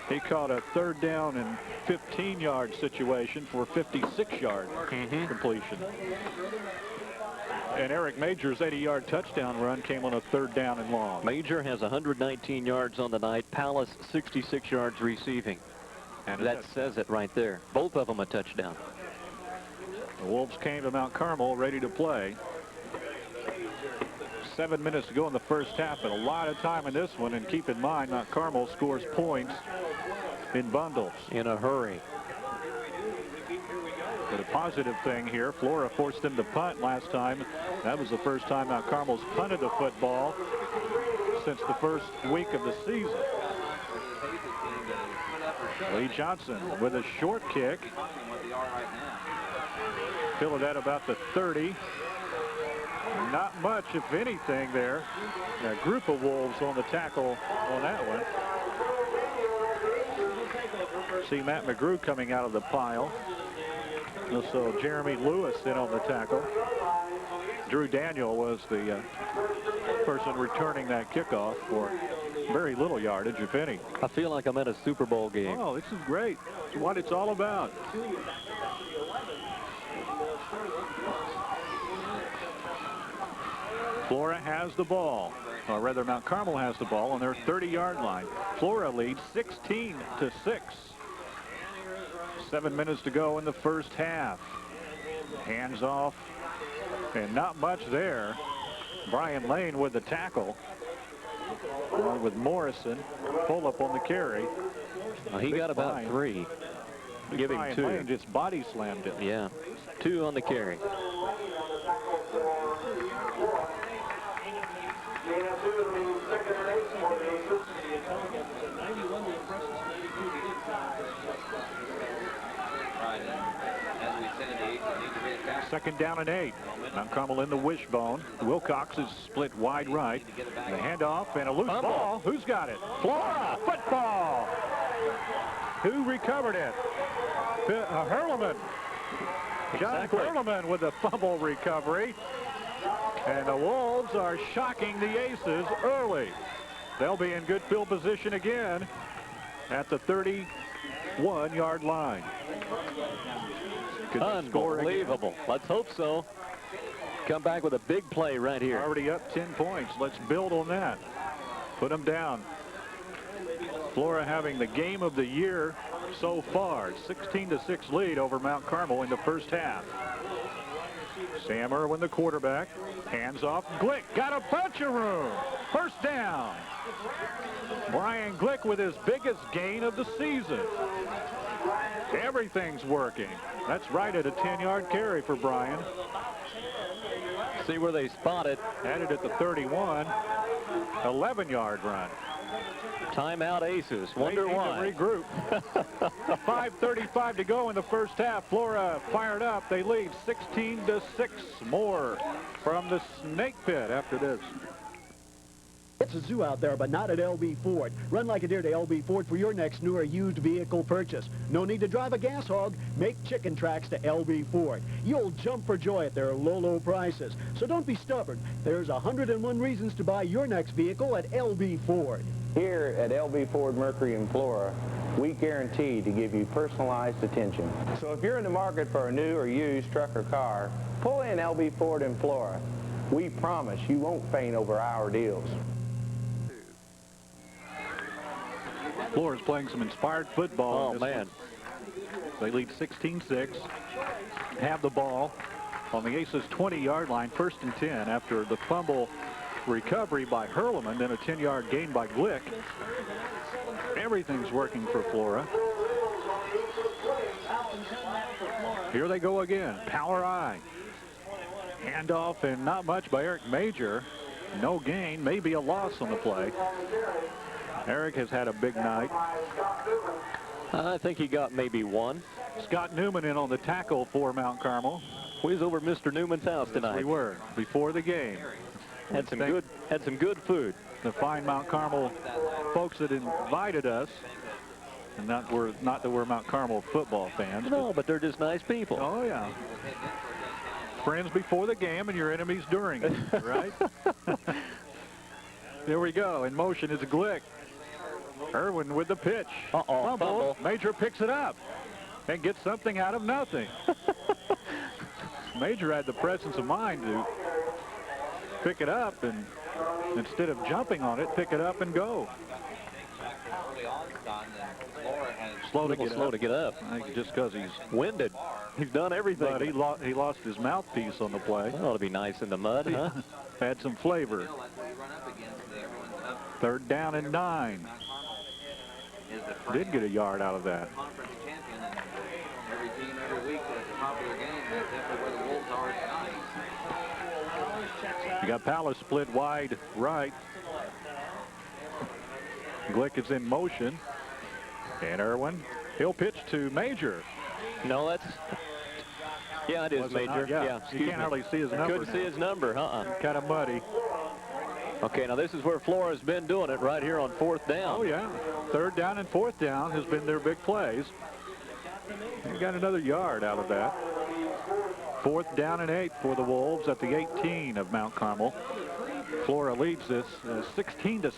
he caught a 3rd down and 15-yard situation for a 56-yard completion. And Eric Major's 80-yard touchdown run came on a 3rd down and long. Major has 119 yards on the night. Palace 66 yards receiving. And that says it right there. Both of them a touchdown. The Wolves came to Mount Carmel ready to play. 7 minutes to go in the first half, and a lot of time in this one. And keep in mind, Mount Carmel scores points in bundles. In a hurry. But a positive thing here, Flora forced them to punt last time. That was the first time Mount Carmel's punted the football since the first week of the season. Lee Johnson with a short kick. Fielded at about the 30. Not much, if anything, there. A group of Wolves on the tackle on that one. See Matt McGrew coming out of the pile. Also Jeremy Lewis in on the tackle. Drew Daniel was the person returning that kickoff for very little yardage, if any. I feel like I'm at a Super Bowl game. Oh, this is great. It's what it's all about. Flora has the ball, or rather Mount Carmel has the ball on their 30-yard line. Flora leads 16-6. 7 minutes to go in the first half. Hands off, and not much there. Brian Lane with the tackle, along with Morrison. Pull up on the carry. He got about 3. Give him Brian 2. Lane just body slammed it. Yeah, 2 on the carry. Second down and 8. Mount Carmel in the wishbone. Wilcox is split wide right. The handoff and a loose ball. Who's got it? Flora Football. Who recovered it? Hurleman. John Hurleman with a fumble recovery. And the Wolves are shocking the Aces early. They'll be in good field position again at the 31-yard line. Unbelievable. Let's hope so. come back with a big play right here. Already up 10 points. Let's build on that. Put them down. Flora having the game of the year so far. 16-6 lead over Mount Carmel in the first half. Sam Irwin, the quarterback. Hands off. Glick got a bunch of room. First down. Brian Glick with his biggest gain of the season. Everything's working. That's right at a 10-yard carry for Brian. See where they spot it. Had it at the 31. 11-yard run. Timeout Aces. Wonder why. Regroup. 5:35 to go in the first half. Flora fired up. They lead 16-6. More from the Snake Pit after this. It's a zoo out there, but not at L.B. Ford. Run like a deer to L.B. Ford for your next new or used vehicle purchase. No need to drive a gas hog. Make chicken tracks to L.B. Ford. You'll jump for joy at their low, low prices. So don't be stubborn. There's 101 reasons to buy your next vehicle at L.B. Ford. Here at L.B. Ford Mercury in Flora, we guarantee to give you personalized attention. So if you're in the market for a new or used truck or car, pull in L.B. Ford in Flora. We promise you won't faint over our deals. Flora's playing some inspired football. Oh, man. They lead 16-6. Have the ball on the Aces 20-yard line, 1st and 10 after the fumble recovery by Hurleman, then a 10-yard gain by Glick. Everything's working for Flora. Here they go again. Power I. Handoff and not much by Eric Major. No gain, maybe a loss on the play. Eric has had a big night. I think he got maybe one. Scott Newman in on the tackle for Mount Carmel. We was over Mr. Newman's house tonight. Yes, we were before the game. Had some good food. The fine Mount Carmel folks that invited us, and not that we're Mount Carmel football fans. No, but they're just nice people. Oh yeah. Friends before the game and your enemies during it, right? There we go. In motion is Glick. Irwin with the pitch. Fumble. Major picks it up and gets something out of nothing. Major had the presence of mind to pick it up and instead of jumping on it, pick it up and go. Slow to get up. I think just because he's winded. He's done everything. But he lost his mouthpiece on the play. That ought to be nice in the mud, huh? Had some flavor. 3rd down and 9. Did get a yard out of that. You got Palace split wide right. Glick is in motion. And Irwin, he'll pitch to Major. No, that's... Yeah, it is Major. Yeah, you can't hardly see his number. Couldn't see his number, Kind of muddy. Okay, now this is where Flora's been doing it right here on 4th down. Oh, yeah. 3rd down and 4th down has been their big plays. They got another yard out of that. 4th down and 8 for the Wolves at the 18 of Mount Carmel. Flora leads this 16-6.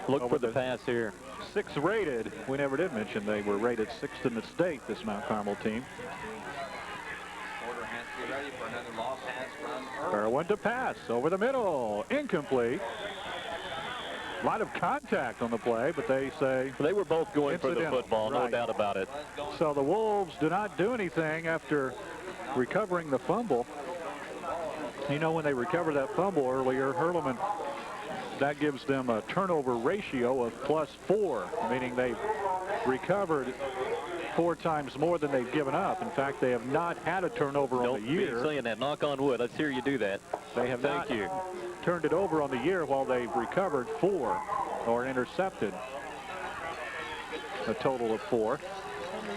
Look for the pass here. 6 rated. We never did mention they were rated 6th in the state, this Mount Carmel team. Irwin to pass over the middle. Incomplete. A lot of contact on the play, but they say they were both going for the football, no doubt about it. So the Wolves do not do anything after recovering the fumble. You know, when they recover that fumble earlier, Hurleman, that gives them a turnover ratio of +4, meaning they've recovered 4 times more than they've given up. In fact, they have not had a turnover on the year. Don't be saying that. Knock on wood. Let's hear you do that. They have not turned it over on the year while they've recovered 4 or intercepted a total of 4.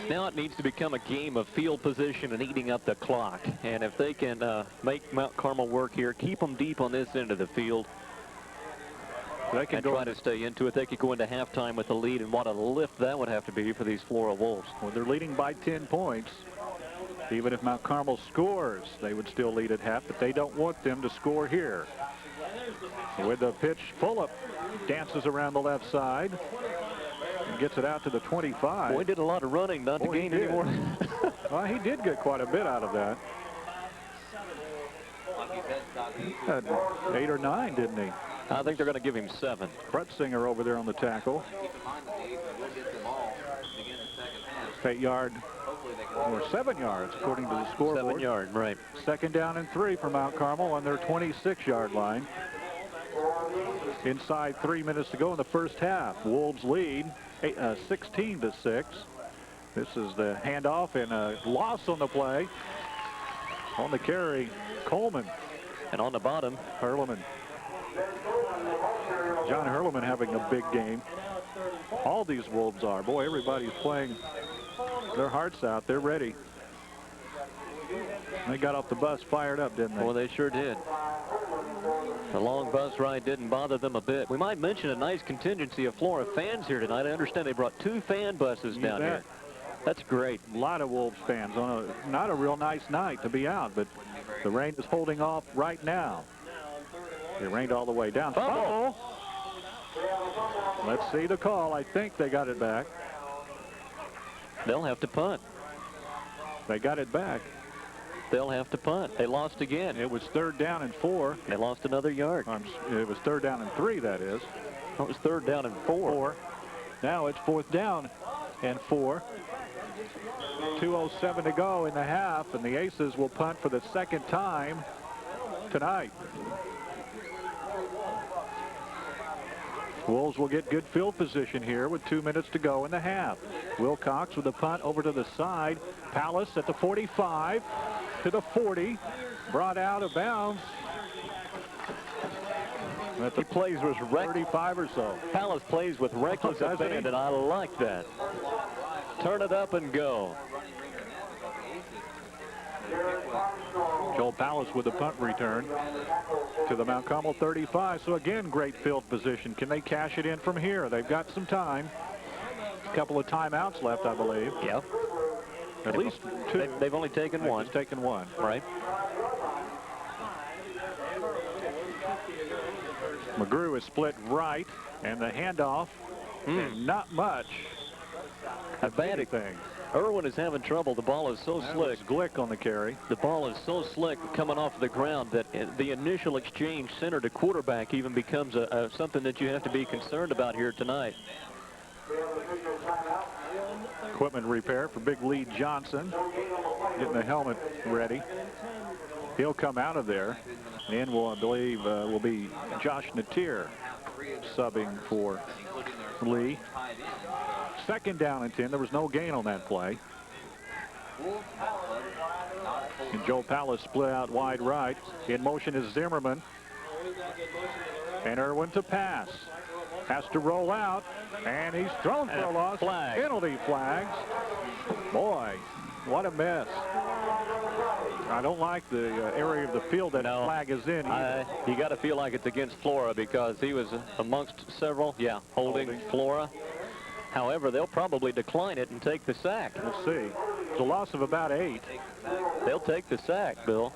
Now it needs to become a game of field position and eating up the clock. And if they can make Mount Carmel work here, keep them deep on this end of the field, they can try to stay into it. They could go into halftime with the lead, and what a lift that would have to be for these Flora Wolves. Well, they're leading by 10 points. Even if Mount Carmel scores, they would still lead at half, but they don't want them to score here. With the pitch, Fulop dances around the left side and gets it out to the 25. Boy, he did a lot of running, not to gain any more. Well, he did get quite a bit out of that. Had 8 or 9, didn't he? I think they're going to give him 7. Krutzinger over there on the tackle. 8 yard or 7 yards according to the scoreboard. 7 yard, right. 2nd down and 3 for Mount Carmel on their 26-yard line. Inside 3 minutes to go in the first half. Wolves lead 16-6. This is the handoff and a loss on the play. On the carry, Coleman. And on the bottom, Hurleman. John Hurleman having a big game. All these Wolves are. Boy, everybody's playing their hearts out. They're ready. They got off the bus fired up, didn't they? Well, they sure did. The long bus ride didn't bother them a bit. We might mention a nice contingency of Flora fans here tonight. I understand they brought 2 fan buses down here. That's great. A lot of Wolves fans on not a real nice night to be out, but the rain is holding off right now. It rained all the way down. Fumble. Let's see the call. I think they got it back. They'll have to punt. They got it back. They'll have to punt. They lost again. It was 3rd down and 4. They lost another yard. It was 3rd down and 3, that is. It was 3rd down and 4. Now it's 4th down and 4. 2:07 to go in the half, and the Aces will punt for the 2nd time tonight. Wolves will get good field position here with 2 minutes to go in the half. Wilcox with the punt over to the side. Palace at the 45 to the 40. Brought out of bounds. He plays with 35 or so. Palace plays with reckless abandon. I like that. Turn it up and go. Joel Palace with the punt return to the Mount Carmel 35. So again, great field position. Can they cash it in from here? They've got some time. A couple of timeouts left, I believe. Yep. At least 2. They've only taken 1. Just taken 1. Right. McGrew is split right, and the handoff, and not much. A bad thing. Irwin is having trouble. The ball is so slick. Glick on the carry. The ball is so slick coming off the ground that the initial exchange center to quarterback even becomes something that you have to be concerned about here tonight. Equipment repair for Big Lee Johnson. Getting the helmet ready. He'll come out of there. And I believe, will be Josh Natier subbing for Lee. 2nd down and 10. There was no gain on that play. And Joe Palace split out wide right. In motion is Zimmerman. And Irwin to pass. Has to roll out. And he's thrown for a loss. Flag. Penalty flags. Boy, what a mess. I don't like the area of the field that flag is in. You got to feel like it's against Flora because he was amongst several, holding Flora. However, they'll probably decline it and take the sack. We'll see. It's a loss of about 8. They'll take the sack, Bill.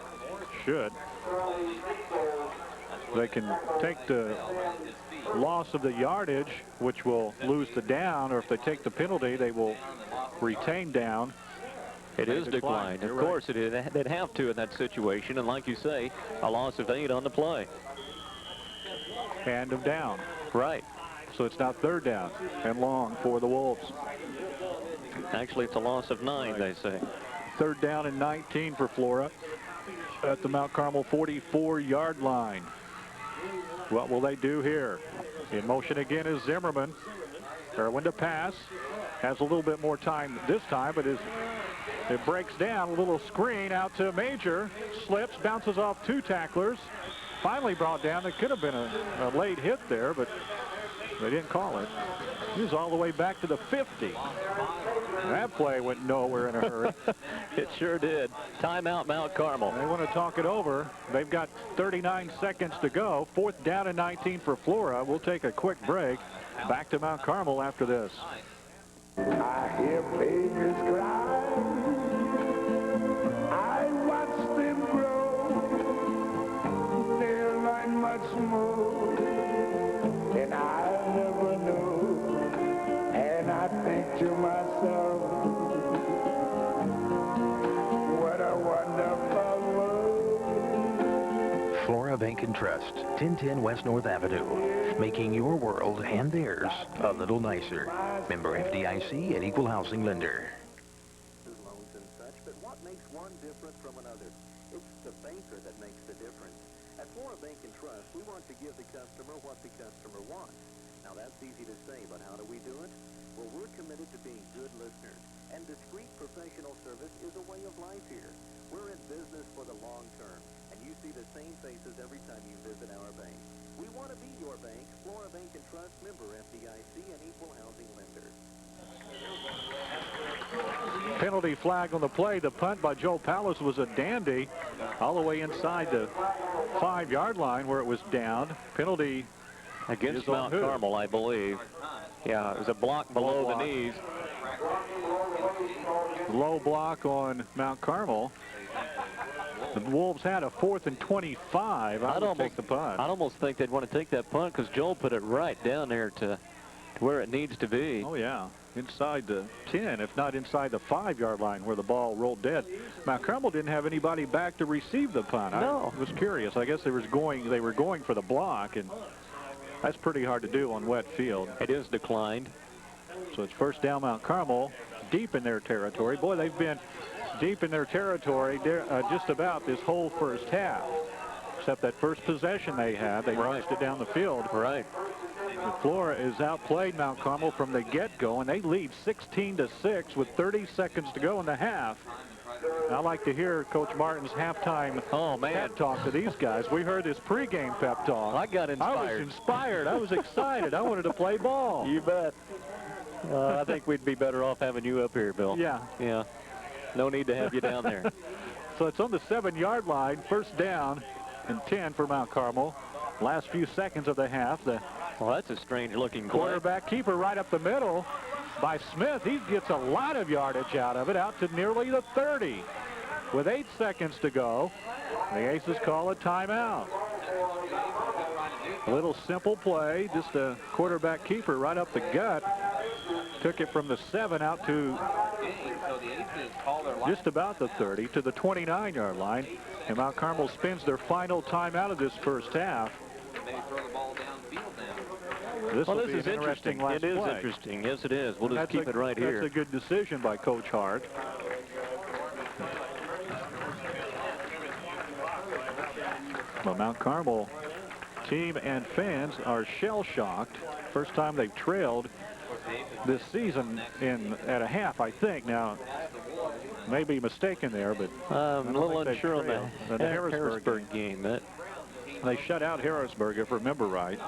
Should. They can take the loss of the yardage, which will lose the down, or if they take the penalty, they will retain down. It is declined. Of course it is. They'd have to in that situation. And like you say, a loss of 8 on the play. And of down. Right. So it's now 3rd down and long for the Wolves. Actually, it's a loss of 9, they say. 3rd down and 19 for Flora at the Mount Carmel 44-yard line. What will they do here? In motion again is Zimmerman. Irwin to pass. Has a little bit more time this time, but it breaks down. A little screen out to Major. Slips, bounces off 2 tacklers. Finally brought down. It could have been a late hit there, but they didn't call it. He was all the way back to the 50. That play went nowhere in a hurry. It sure did. Timeout, Mount Carmel. They want to talk it over. They've got 39 seconds to go. 4th down and 19 for Flora. We'll take a quick break. Back to Mount Carmel after this. I hear babies cry. I watch them grow. They'll learn much more than I never knew. And I think to myself, what a wonderful world. Bank and Trust, 1010 West North Avenue, making your world and theirs a little nicer. Member FDIC and Equal Housing Lender. Loans and such, but what makes one different from another? It's the banker that makes the difference. At Flora Bank and Trust, we want to give the customer what the customer wants. Now, that's easy to say, but how do we do it? Well, we're committed to being good listeners, and discreet professional service is a way of life here. We're in business for the long term, and you see the same faces every time you visit our bank. We want to be your bank. Flora Bank and Trust, member FDIC and Equal Housing Lender. Penalty flag on the play. The punt by Joe Palace was a dandy all the way inside the 5-yard line where it was down. Penalty against Mount Carmel, I believe. Yeah, it was a block below the knees. Low block on Mount Carmel. The Wolves had a 4th and 25. I would take the punt. I'd almost think they'd want to take that punt because Joel put it right down there to where it needs to be. Oh, yeah. Inside the 10, if not inside the 5-yard line where the ball rolled dead. Mount Carmel didn't have anybody back to receive the punt. No. I was curious. I guess they were going for the block, and that's pretty hard to do on wet field. It is declined. So it's first down Mount Carmel, deep in their territory. Boy, they've been deep in their territory just about this whole first half. Except that first possession they had, they rushed it down the field. Right. Flora is outplayed Mount Carmel from the get-go, and they lead 16-6 with 30 seconds to go in the half. I like to hear Coach Martin's halftime pep talk to these guys. We heard his pregame pep talk. I got inspired. I was inspired. I was excited. I wanted to play ball. You bet. I think we'd be better off having you up here, Bill. Yeah. Yeah. No need to have you down there. So it's on the 7-yard line, first down and 10 for Mount Carmel. Last few seconds of the half. Well, that's a strange-looking quarterback keeper right up the middle by Smith. He gets a lot of yardage out of it, out to nearly the 30. With 8 seconds to go, the Aces call a timeout. A little simple play, just a quarterback keeper right up the gut. Took it from the 7 out to just about the 30 to the 29-yard line. And Mount Carmel spends their final timeout of this first half. This is interesting. It is interesting. Yes, it is. We'll just keep it right here. That's a good decision by Coach Hart. Well, Mount Carmel team and fans are shell-shocked. First time they've trailed this season at a half, I think. Now, may be mistaken there, but I'm a little unsure on the Harrisburg game. They shut out Harrisburg, if I remember right.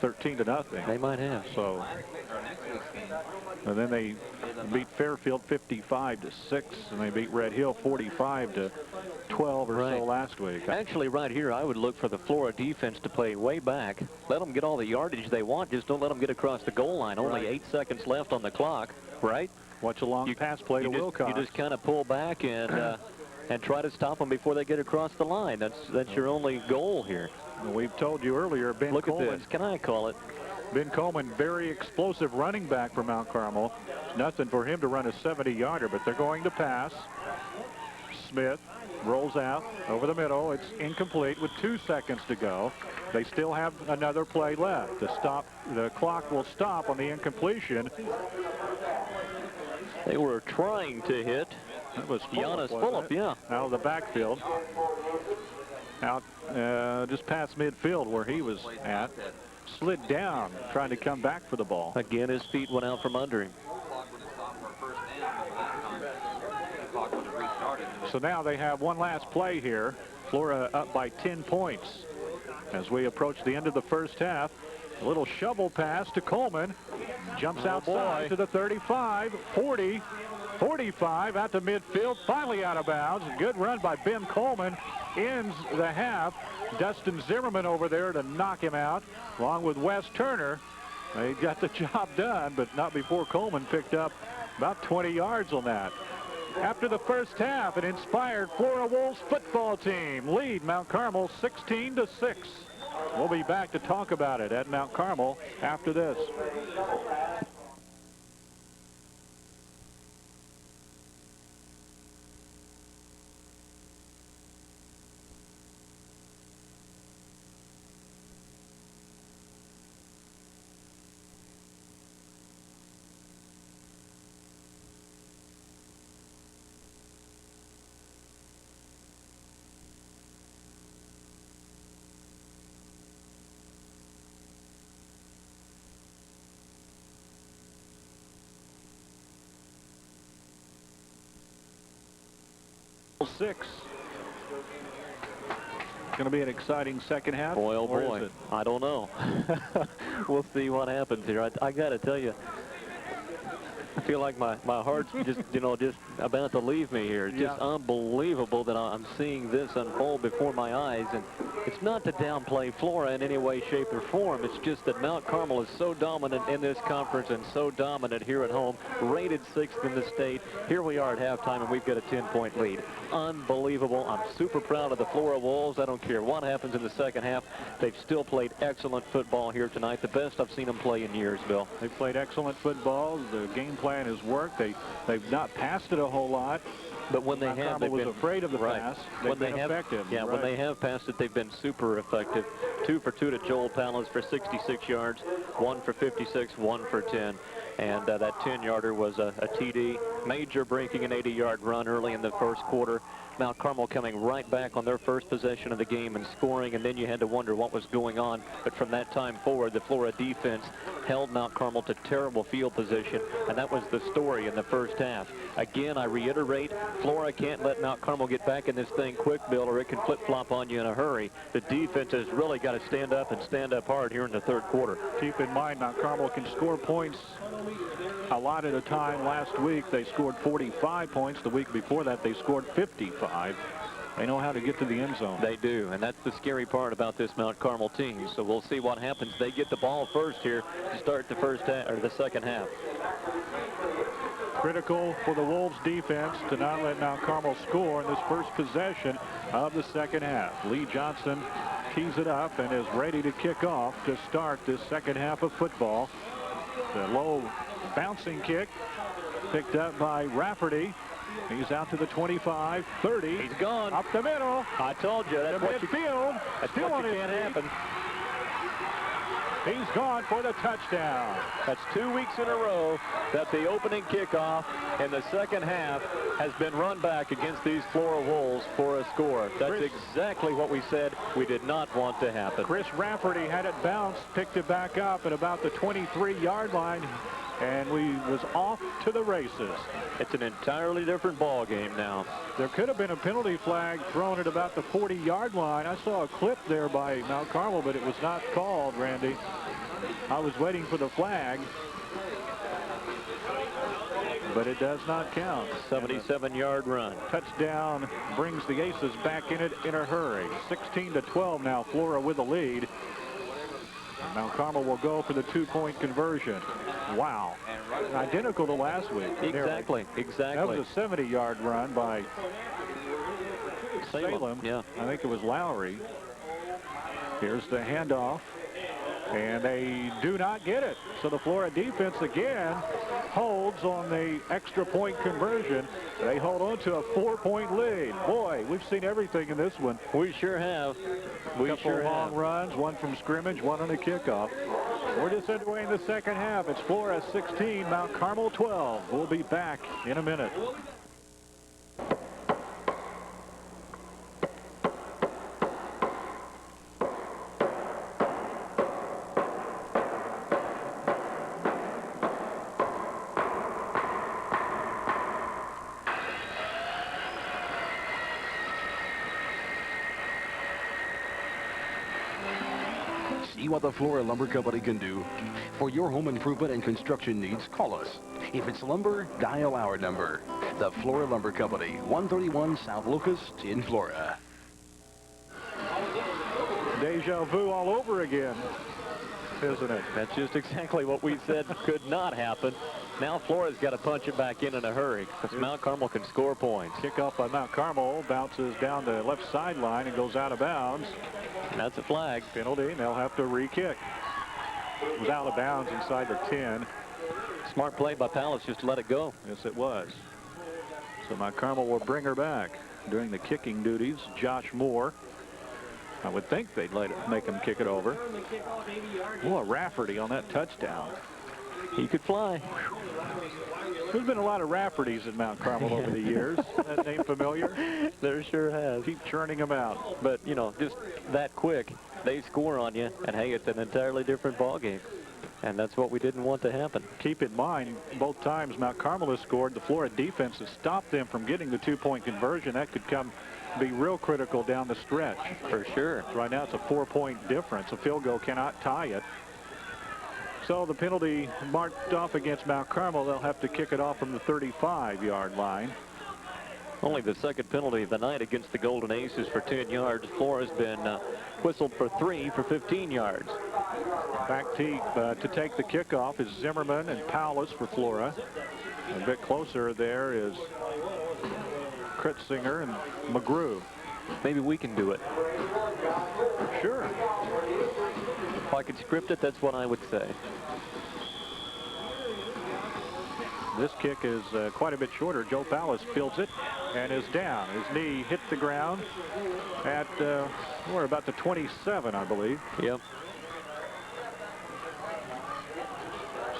13-0. They might have. So, and then they beat Fairfield 55-6, and they beat Red Hill 45-12 or so last week. Actually, right here, I would look for the Flora defense to play way back. Let them get all the yardage they want. Just don't let them get across the goal line. Only 8 seconds left on the clock. Right? Watch a long pass play to Wilcox. You just kind of pull back and try to stop them before they get across the line. That's your only goal here. We've told you earlier, Ben Coleman. Look at this. Can I call it? Ben Coleman, very explosive running back for Mount Carmel. Nothing for him to run a 70-yarder, but they're going to pass. Smith rolls out over the middle. It's incomplete with 2 seconds to go. They still have another play left. The clock will stop on the incompletion. They were trying to hit. That was Giannis Fulop, yeah. Out of the backfield. Out just past midfield where he was at. Slid down, trying to come back for the ball. Again, his feet went out from under him. So now they have one last play here. Flora up by 10 points. As we approach the end of the first half, a little shovel pass to Coleman. Jumps outside to the 35, 40, 45, out to midfield, finally out of bounds. Good run by Ben Coleman. Ends the half. Dustin Zimmerman over there to knock him out, along with Wes Turner. They got the job done, but not before Coleman picked up about 20 yards on that. After the first half, an inspired Flora Wolves football team lead Mount Carmel 16-6. We'll be back to talk about it at Mount Carmel after this. 6. Going to be an exciting second half. Boy, oh or boy. Is it? I don't know. We'll see what happens here. I got to tell you, I feel like my heart's just, just about to leave me here. It's just unbelievable that I'm seeing this unfold before my eyes. And it's not to downplay Flora in any way, shape, or form. It's just that Mount Carmel is so dominant in this conference and so dominant here at home, rated 6th in the state. Here we are at halftime, and we've got a 10-point lead. Unbelievable. I'm super proud of the Flora Wolves. I don't care what happens in the second half. They've still played excellent football here tonight, the best I've seen them play in years, Bill. They've played excellent football. The game plan has worked. They've not passed it a whole lot. But when they have, they've been afraid of the pass. They've been effective. Yeah, when they have passed it, they've been super effective. 2 for 2 to Joel Palace for 66 yards, 1 for 56, 1 for 10. And that 10-yarder was a TD. Major breaking an 80-yard run early in the first quarter. Mount Carmel coming right back on their first possession of the game and scoring, and then you had to wonder what was going on. But from that time forward, the Flora defense held Mount Carmel to terrible field position, and that was the story in the first half. Again, I reiterate, Flora can't let Mount Carmel get back in this thing quick, Bill, or it can flip-flop on you in a hurry. The defense has really got to stand up and stand up hard here in the third quarter. Keep in mind, Mount Carmel can score points a lot at a time. Last week, they scored 45 points. The week before that, they scored 55. They know how to get to the end zone. They do, and that's the scary part about this Mount Carmel team. So we'll see what happens. They get the ball first here to start the first half, or the second half. Critical for the Wolves defense to not let Mount Carmel score in this first possession of the second half. Lee Johnson keys it up and is ready to kick off to start this second half of football. The low bouncing kick picked up by Rafferty. He's out to the 25, 30. He's gone. Up the middle. I told you, that's what midfield. Still what can't happen. He's gone for the touchdown. That's 2 weeks in a row that the opening kickoff in the second half has been run back against these Flora Wolves for a score. That's exactly what we said we did not want to happen. Chris Rafferty had it bounced, picked it back up at about the 23-yard line, and we was off to the races. It's an entirely different ball game now. There could have been a penalty flag thrown at about the 40-yard line. I saw a clip there by Mount Carmel, but it was not called, Randy. I was waiting for the flag, but it does not count. 77-yard run. Touchdown brings the Aces back in it in a hurry. 16-12 now, Flora with the lead. Mount Carmel will go for the 2-point conversion. Wow. Identical to last week. Exactly. That was a 70-yard run by Salem. Yeah. I think it was Lowry. Here's the handoff. And they do not get it. So the Flora defense again holds on the extra point conversion. They hold on to a 4-point lead. Boy, we've seen everything in this one. We sure have. We couple sure long have. runs, one from scrimmage, one on a kickoff. We're just underway in the second half. It's Flora 16, Mount Carmel 12. We'll be back in a minute. See what the Flora Lumber Company can do. For your home improvement and construction needs, call us. If it's lumber, dial our number. The Flora Lumber Company, 131 South Locust in Flora. Deja vu all over again, isn't it? That's just exactly what we said could not happen. Now Flora's got to punch it back in a hurry because Mount Carmel can score points. Kickoff by Mount Carmel, bounces down the left sideline and goes out of bounds. That's a flag. Penalty, and they'll have to re-kick. It was out of bounds inside the 10. Smart play by Palace just to let it go. Yes, it was. So Mount Carmel will bring her back. Doing the kicking duties, Josh Moore. I would think they'd make him kick it over. Boy, Rafferty on that touchdown. He could fly. There's been a lot of Raffertys in Mount Carmel over the years. That name familiar? There sure has. Keep churning them out. But, you know, just that quick, they score on you, and hey, it's an entirely different ball game. And that's what we didn't want to happen. Keep in mind, both times Mount Carmel has scored, the Flora defense has stopped them from getting the 2-point conversion. That could be real critical down the stretch. For sure. Right now it's a 4-point difference. A field goal cannot tie it. So the penalty marked off against Mount Carmel. They'll have to kick it off from the 35-yard line. Only the second penalty of the night against the Golden Aces for 10 yards. Flora's been whistled for 3 for 15 yards. Back to take the kickoff is Zimmerman and Paulus for Flora. A bit closer there is Kritzinger and McGrew. Maybe we can do it. Sure. If I could script it, that's what I would say. This kick is quite a bit shorter. Joe Paulus fields it and is down. His knee hit the ground at, we're about the 27, I believe. Yep.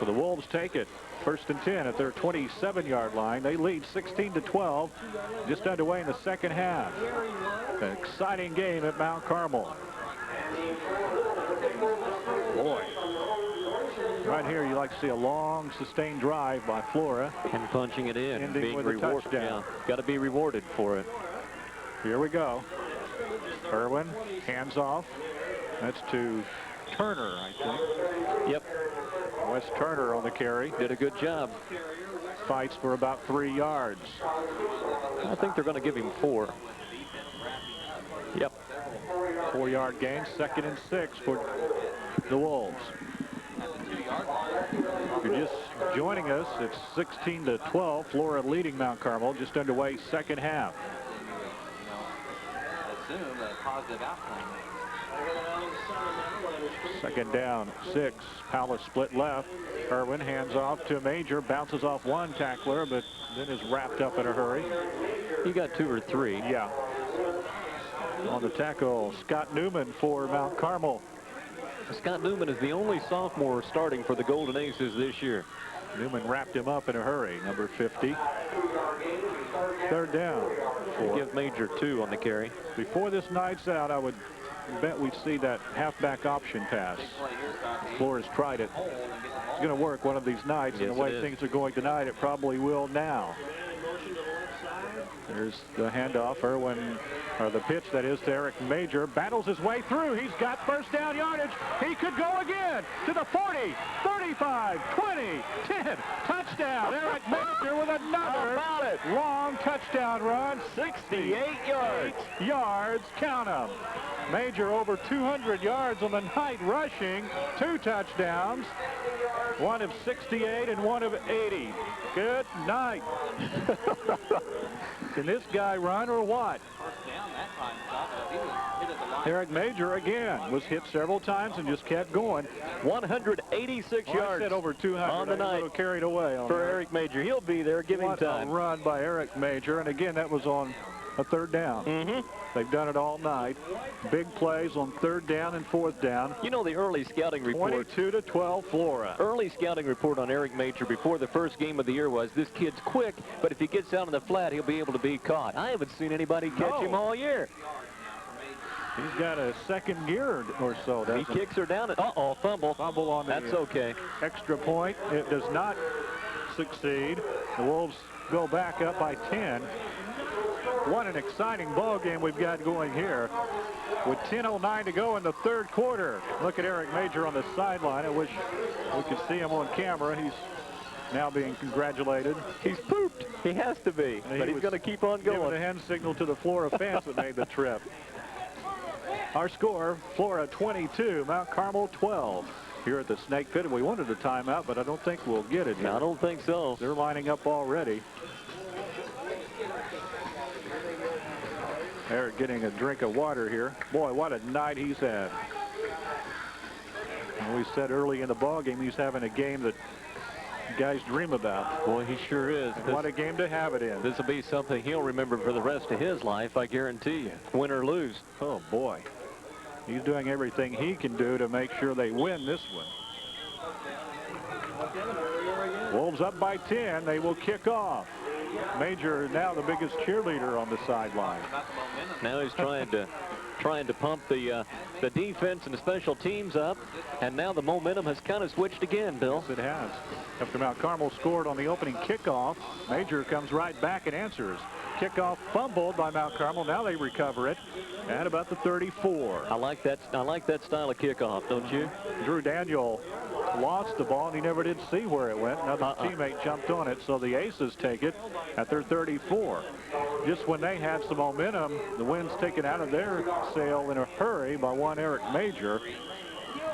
So the Wolves take it. 1st and 10 at their 27-yard line. They lead 16-12, just underway in the second half. An exciting game at Mount Carmel. Boy. Right here, you like to see a long, sustained drive by Flora. And punching it in. Ending being with a rewarded. touchdown. Yeah, got to be rewarded for it. Here we go. Irwin, hands off. That's to Turner, I think. Yep. Wes Turner on the carry. Did a good job. Fights for about 3 yards. I think they're going to give him 4. Yep. 4-yard gain, 2nd and 6 for the Wolves. If you're just joining us, it's 16-12. Flora leading Mount Carmel, just underway second half. Assume a positive outcome. 2nd down, 6. Paulus split left. Irwin hands off to Major, bounces off one tackler, but then is wrapped up in a hurry. He got 2 or 3. Yeah. On the tackle, Scott Newman for Mount Carmel. Scott Newman is the only sophomore starting for the Golden Aces this year. Newman wrapped him up in a hurry, number 50. 3rd down. Give Major 2 on the carry. Before this night's out, I would bet we'd see that halfback option pass. Flora's tried it. It's going to work one of these nights, and the way things are going tonight, it probably will now. There's the handoff. Irwin, or the pitch that is to Eric Major, battles his way through. He's got 1st down yardage. He could go again to the 40, 35, 20, 10. Touchdown. Eric Major with another long touchdown run. 68 yards. Count them. Major over 200 yards on the night rushing. 2 touchdowns. One of 68 and one of 80. Good night. Can this guy run or what? Eric Major again was hit several times and just kept going. 186 yards. I said over 200 on the night. Carried away on for that. Eric Major. He'll be there. Give him time. A run by Eric Major, and again that was on a 3rd down. They've done it all night. Big plays on 3rd down and 4th down. You know the early scouting report. 22-12 Flora. Early scouting report on Eric Major before the first game of the year was, this kid's quick, but if he gets out on the flat, he'll be able to be caught. I haven't seen anybody catch him all year. He's got a 2nd gear or so. He kicks her down. Uh-oh, fumble. Fumble on the That's okay. Extra point. It does not succeed. The Wolves go back up by 10. What an exciting ball game we've got going here with 10:09 to go in the 3rd quarter. Look at Eric Major on the sideline. I wish we could see him on camera. He's now being congratulated. He's pooped. He has to be, but he's going to keep on going. Giving a hand signal to the Flora fans that made the trip. Our score, Flora 22, Mount Carmel 12. Here at the Snake Pit, we wanted a timeout, but I don't think we'll get it here. I don't think so. They're lining up already. Eric getting a drink of water here. Boy, what a night he's had. And we said early in the ball game he's having a game that guys dream about. Boy, he sure is. What a game to have it in. This will be something he'll remember for the rest of his life, I guarantee you. Win or lose. Oh, boy. He's doing everything he can do to make sure they win this one. Wolves up by 10. They will kick off. Major now the biggest cheerleader on the sideline. Now he's trying trying to pump the defense and the special teams up, and now the momentum has kind of switched again, Bill. Yes, it has. After Mount Carmel scored on the opening kickoff, Major comes right back and answers. Kickoff fumbled by Mount Carmel. Now they recover it at about the 34. I like that style of kickoff, don't you? Drew Daniel lost the ball, and he never did see where it went. Another teammate jumped on it, so the Aces take it at their 34. Just when they had some momentum, the wind's taken out of their sail in a hurry by one Eric Major.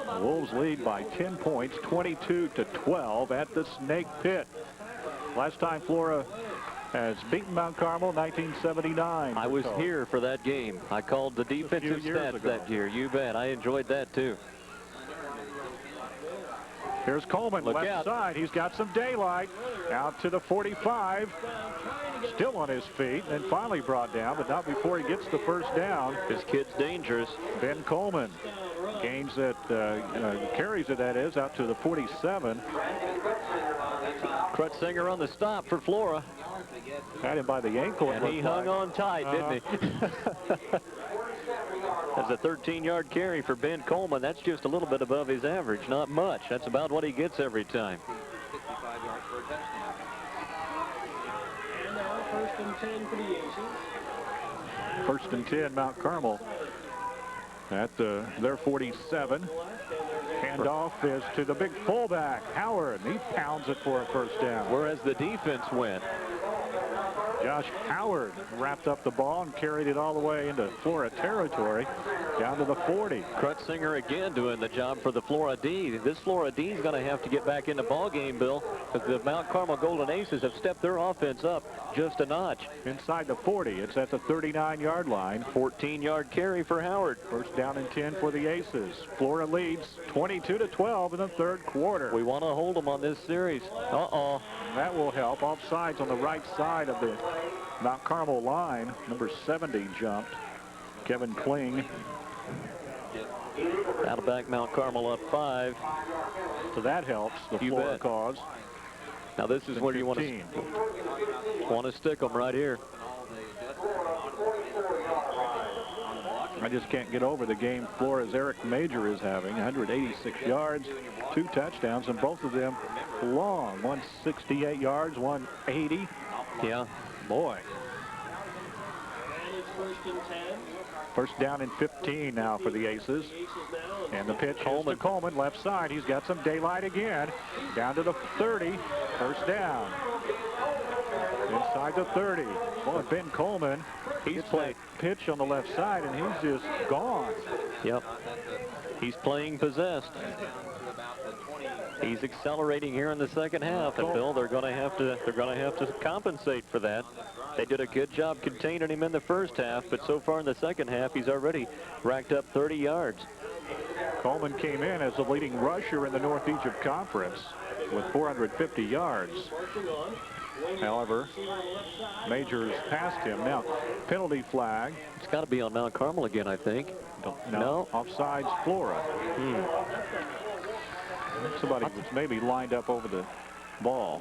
The Wolves lead by 10 points, 22-12 at the Snake Pit. Last time Flora has beaten Mount Carmel, 1979. I was here for that game. I called the defensive stats that year. You bet. I enjoyed that, too. Here's Coleman, left side. He's got some daylight. Out to the 45. Still on his feet, and finally brought down, but not before he gets the first down. This kid's dangerous. Ben Coleman gains it, carries it, that is, out to the 47. Krutzinger on the stop for Flora. Had him by the ankle. And he hung on tight, didn't he? That's a 13-yard carry for Ben Coleman. That's just a little bit above his average, not much. That's about what he gets every time. 65 yards for a touchdown. And now first and 10 for the Aces. First and 10, Mount Carmel at their 47. Handoff is to the big fullback, Howard. He pounds it for a first down. Whereas the defense went. Josh Howard wrapped up the ball and carried it all the way into Flora territory, down to the 40. Krutzinger again doing the job for the Flora D. This Flora D is going to have to get back in the ball game, Bill, because the Mount Carmel Golden Aces have stepped their offense up just a notch. Inside the 40, it's at the 39-yard line. 14-yard carry for Howard. First down and 10 for the Aces. Flora leads 22-12 in the third quarter. We want to hold them on this series. Uh-oh. That will help. Offsides on the right side of the Mount Carmel line. Number 70 jumped. Kevin Kling. That'll back Mount Carmel up 5. So that helps the Flora cause. Now this is where you want to stick them right here. I just can't get over the game Flora's Eric Major is having. 186 yards, 2 touchdowns, and both of them long. 168 yards, 180. Yeah. Boy. And it's first and 10. First down and 15 now for the Aces. And the pitch is to Coleman, left side. He's got some daylight again. Down to the 30. First down. Inside the 30. Boy, Ben Coleman, he's played pitch on the left side, and he's just gone. Yep. He's playing possessed. He's accelerating here in the second half, and Bill, they're going to have to compensate for that. They did a good job containing him in the first half, but so far in the second half, he's already racked up 30 yards. Coleman came in as the leading rusher in the North Egypt Conference with 450 yards. However, Majors passed him. Now, penalty flag. It's got to be on Mount Carmel again, I think. No. Offsides Flora. Somebody was maybe lined up over the ball.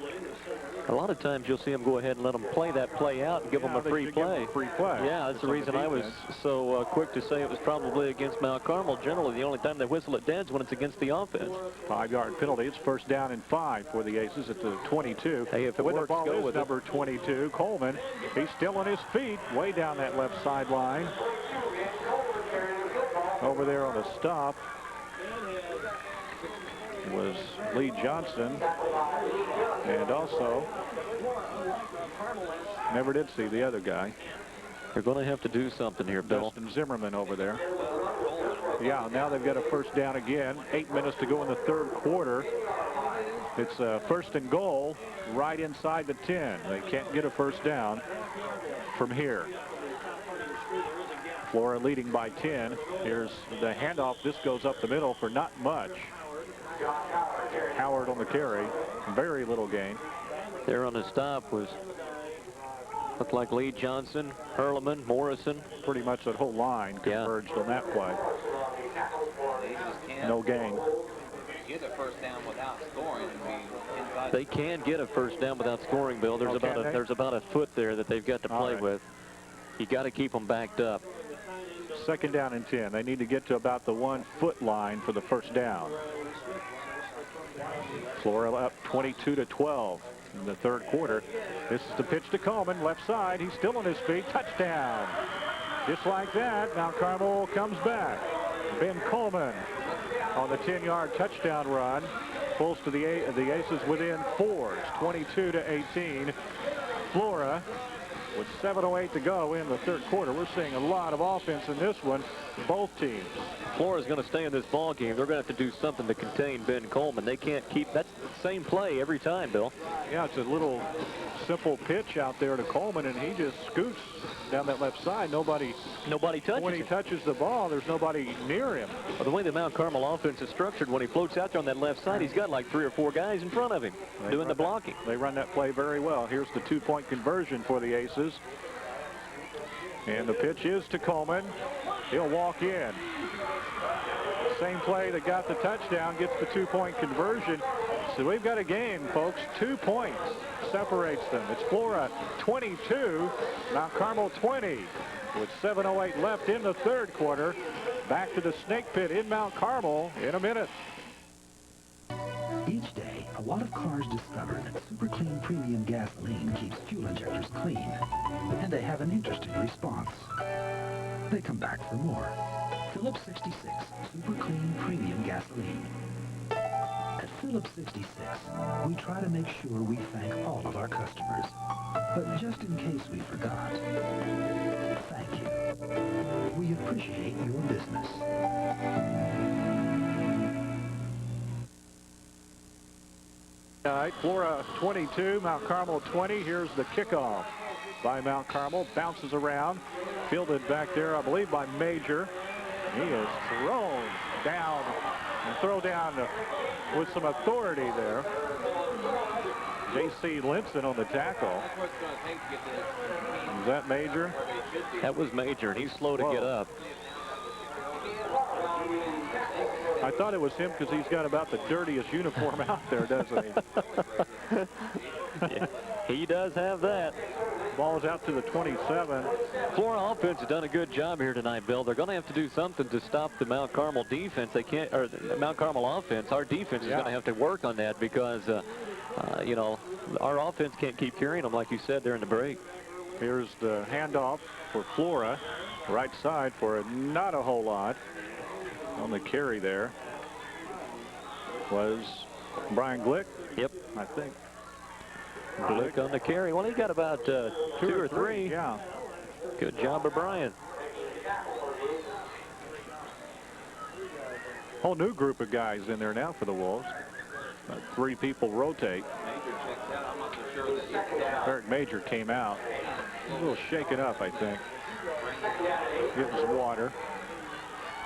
A lot of times you'll see them go ahead and let them play that play out and give them a free play. Yeah, that's the reason I was so quick to say it was probably against Mount Carmel. Generally, the only time they whistle it dead is when it's against the offense. 5-yard penalty. It's first down and 5 for the Aces at the 22. Hey, if it with works, the ball go is with number 22, Coleman. He's still on his feet, way down that left sideline. Over there on the stop was Lee Johnson, and also never did see the other guy. They're going to have to do something here, Bill. Dustin Zimmerman over there. Yeah, now they've got a first down again. 8 minutes to go in the third quarter. It's first and goal right inside the 10. They can't get a first down from here. Flora leading by 10. Here's the handoff. This goes up the middle for not much. Howard on the carry. Very little gain. There on the stop looked like Lee Johnson, Hurleman, Morrison. Pretty much that whole line converged on that play. No gain. Get a first down without scoring. They can get a first down without scoring, Bill. There's about a foot there that they've got to play with. You got to keep them backed up. Second down and 10. They need to get to about the 1 foot line for the first down. Flora up 22-12 in the third quarter. This is the pitch to Coleman, left side. He's still on his feet. Touchdown. Just like that, Mount Carmel comes back. Ben Coleman on the 10-yard touchdown run pulls to the Aces within 4. It's 22-18. Flora with 7:08 to go in the third quarter. We're seeing a lot of offense in this one, both teams. Flora's going to stay in this ball game. They're going to have to do something to contain Ben Coleman. They can't keep that same play every time, Bill. Yeah, it's a little simple pitch out there to Coleman, and he just scoots down that left side. Nobody touches when he touches the ball, there's nobody near him. Well, the way the Mount Carmel offense is structured, when he floats out there on that left side, he's got like 3 or 4 guys in front of him doing the blocking. They run that play very well. Here's the 2-point conversion for the Aces. And the pitch is to Coleman. He'll walk in. Same play that got the touchdown gets the 2-point conversion. So we've got a game, folks. 2 points separates them. It's Flora 22, Mount Carmel 20. With 7:08 left in the third quarter. Back to the snake pit in Mount Carmel in a minute. Each day, a lot of cars discover that Super Clean Premium Gasoline keeps fuel injectors clean. And they have an interesting response. They come back for more. Phillips 66 Super Clean Premium Gasoline. At Phillips 66, we try to make sure we thank all of our customers. But just in case we forgot, thank you. We appreciate your business. All right, Flora 22, Mount Carmel 20. Here's the kickoff by Mount Carmel. Bounces around. Fielded back there, I believe, by Major. He is thrown down and throw down with some authority there. J.C. Linson on the tackle. Is that Major? That was Major, and he's slow to get up. I thought it was him because he's got about the dirtiest uniform out there, doesn't he? Yeah, he does have that. Ball's out to the 27. Flora offense has done a good job here tonight, Bill. They're going to have to do something to stop the Mount Carmel defense. They can't, or the Mount Carmel offense. Our defense is going to have to work on that because, you know, our offense can't keep carrying them like you said there in the break. Here's the handoff for Flora. Right side for not a whole lot. On the carry there was Brian Glick. Yep. I think. Glick on the carry. Well, he got about 2 or 3. Yeah. Good job of Brian. Whole new group of guys in there now for the Wolves. 3 people rotate. Eric Major came out. A little shaken up, I think. Getting some water.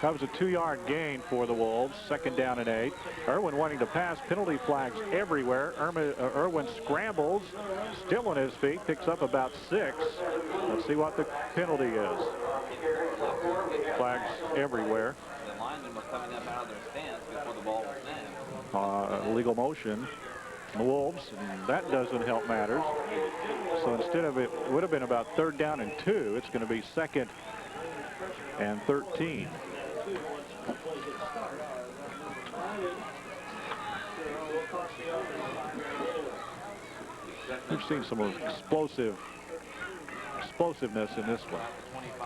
That was a 2-yard gain for the Wolves. Second down and 8. Irwin wanting to pass. Penalty flags everywhere. Irwin scrambles. Still on his feet. Picks up about 6. Let's see what the penalty is. Flags everywhere. The lineman was coming up out of their stance before the ball was snapped. Illegal motion. The Wolves, and that doesn't help matters. So instead of it would have been about 3rd down and 2, it's going to be 2nd and 13. We've seen some explosiveness in this one.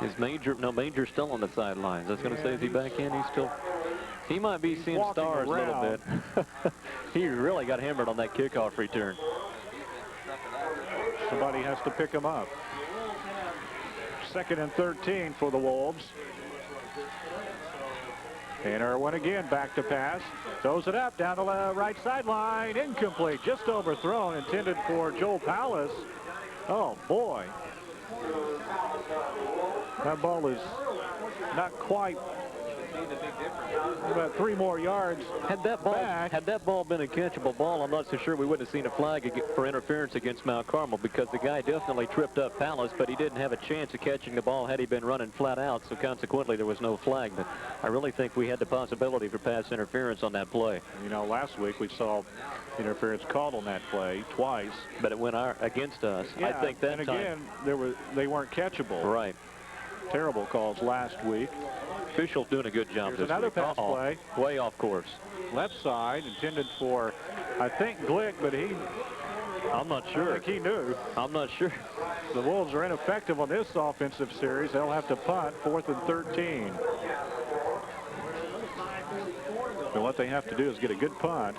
Is Major's still on the sidelines. I was going to say, is he back in? He might be seeing stars a little bit. He really got hammered on that kickoff return. Somebody has to pick him up. 2nd and 13 for the Wolves. And Irwin again back to pass. Throws it up down the right sideline. Incomplete. Just overthrown. Intended for Joel Palace. Oh, boy. That ball is not quite about 3 more yards. Had that ball been a catchable ball, I'm not so sure we wouldn't have seen a flag for interference against Mount Carmel, because the guy definitely tripped up Palace, but he didn't have a chance of catching the ball had he been running flat out, so consequently there was no flag. But I really think we had the possibility for pass interference on that play. You know, last week we saw interference called on that play twice, but it went against us. Yeah, I think that and time, again they weren't catchable. Right. terrible calls last week. Officials doing a good job. Here's this another week. pass play. Way off course. Left side, intended for, I think, Glick, but I'm not sure. I think he knew. I'm not sure. The Wolves are ineffective on this offensive series. They'll have to punt 4th and 13. And what they have to do is get a good punt.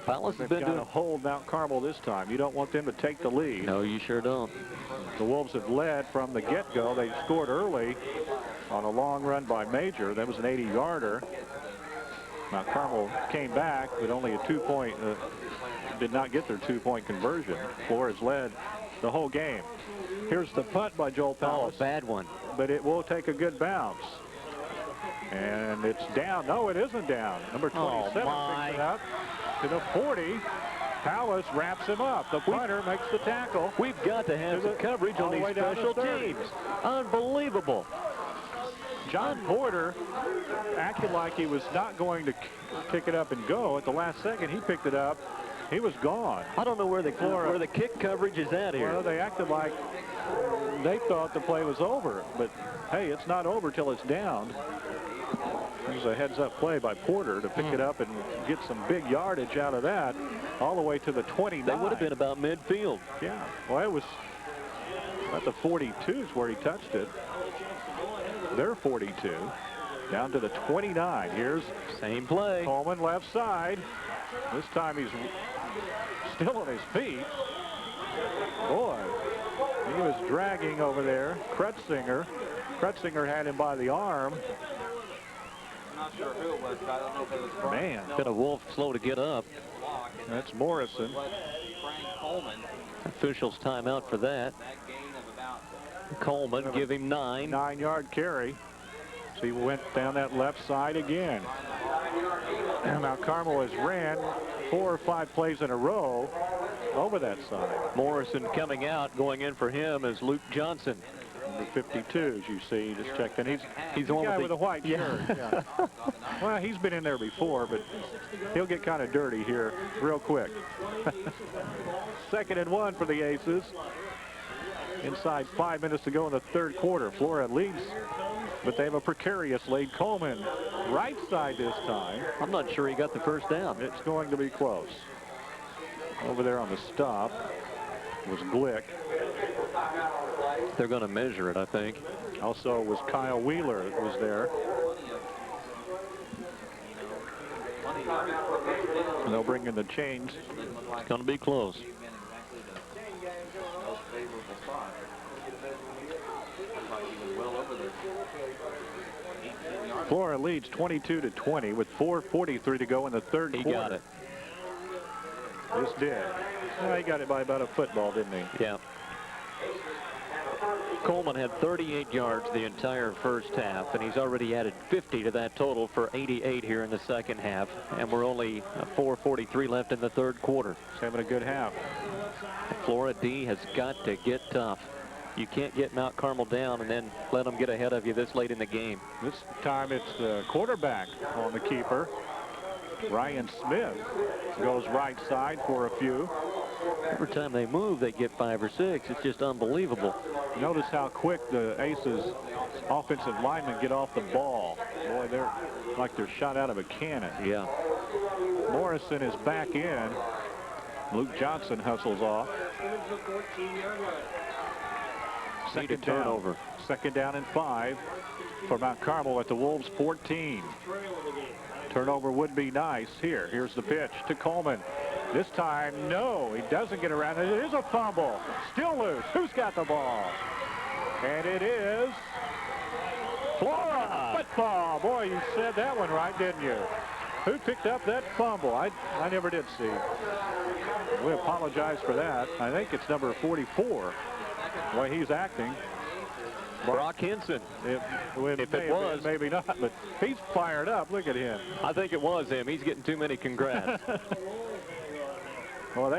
Palace has They've been got doing to hold Mount Carmel this time. You don't want them to take the lead. No, you sure don't. The Wolves have led from the get-go. They scored early on a long run by Major. That was an 80-yarder. Mount Carmel came back, but only a 2-point, did not get their 2-point conversion. Flores led the whole game. Here's the punt by Joel Palace. Oh, bad one. But it will take a good bounce. And it's down. No, it isn't down. Number 27 picks it up to the 40. Palace wraps him up. The punter makes the tackle. We've got to have some coverage on these special teams. Unbelievable. John Porter acted like he was not going to kick it up and go. At the last second, he picked it up. He was gone. I don't know where the kick coverage is at here. Well, they acted like they thought the play was over. But, hey, it's not over till it's down. There's a heads-up play by Porter to pick it up and get some big yardage out of that, all the way to the 29. They would have been about midfield. Yeah. Well, it was at the 42s where he touched it. They're 42. Down to the 29. Here's same play. Coleman left side. This time he's still on his feet. Boy, he was dragging over there. Krutzinger had him by the arm. I'm not sure who it was, but I don't know if it was Brian. Man. Been a Wolf slow to get up. That's Morrison. Frank Coleman. Officials timeout for that. That gain of about Coleman give him 9. 9-yard carry. So he went down that left side again. And now Carmel has ran 4 or 5 plays in a row over that side. Morrison coming out. Going in for him is Luke Johnson. Number 52, as you see, just checked in. He's the one guy with the white shirt. Yeah. Well, he's been in there before, but he'll get kind of dirty here real quick. 2nd and 1 for the Aces. Inside 5 minutes to go in the 3rd quarter. Flora leads, but they have a precarious lead. Coleman, right side this time. I'm not sure he got the first down. It's going to be close. Over there on the stop was Glick. They're going to measure it, I think. Also was Kyle Wheeler that was there. And they'll bring in the chains. It's going to be close. Flora leads 22-20 with 4:43 to go in the 3rd quarter. He got it. This did. Well, he got it by about a football, didn't he? Yeah. Coleman had 38 yards the entire first half, and he's already added 50 to that total for 88 here in the second half. And we're only 4:43 left in the 3rd quarter. He's having a good half. Flora D has got to get tough. You can't get Mount Carmel down and then let them get ahead of you this late in the game. This time it's the quarterback on the keeper. Ryan Smith goes right side for a few. Every time they move, they get 5 or 6. It's just unbelievable. Notice how quick the Aces offensive linemen get off the ball. Boy, they're like they're shot out of a cannon. Yeah. Morrison is back in. Luke Johnson hustles off. Second turnover. 2nd down and 5 for Mount Carmel at the Wolves 14. Turnover would be nice here. Here's the pitch to Coleman. This time, no, he doesn't get around it. It is a fumble. Still loose. Who's got the ball? And it is Flora Football. Boy, you said that one right, didn't you? Who picked up that fumble? I never did see. We apologize for that. I think it's number 44. Boy, he's acting. Brock Henson. If it was. Maybe not, but he's fired up. Look at him. I think it was him. He's getting too many congrats. Well,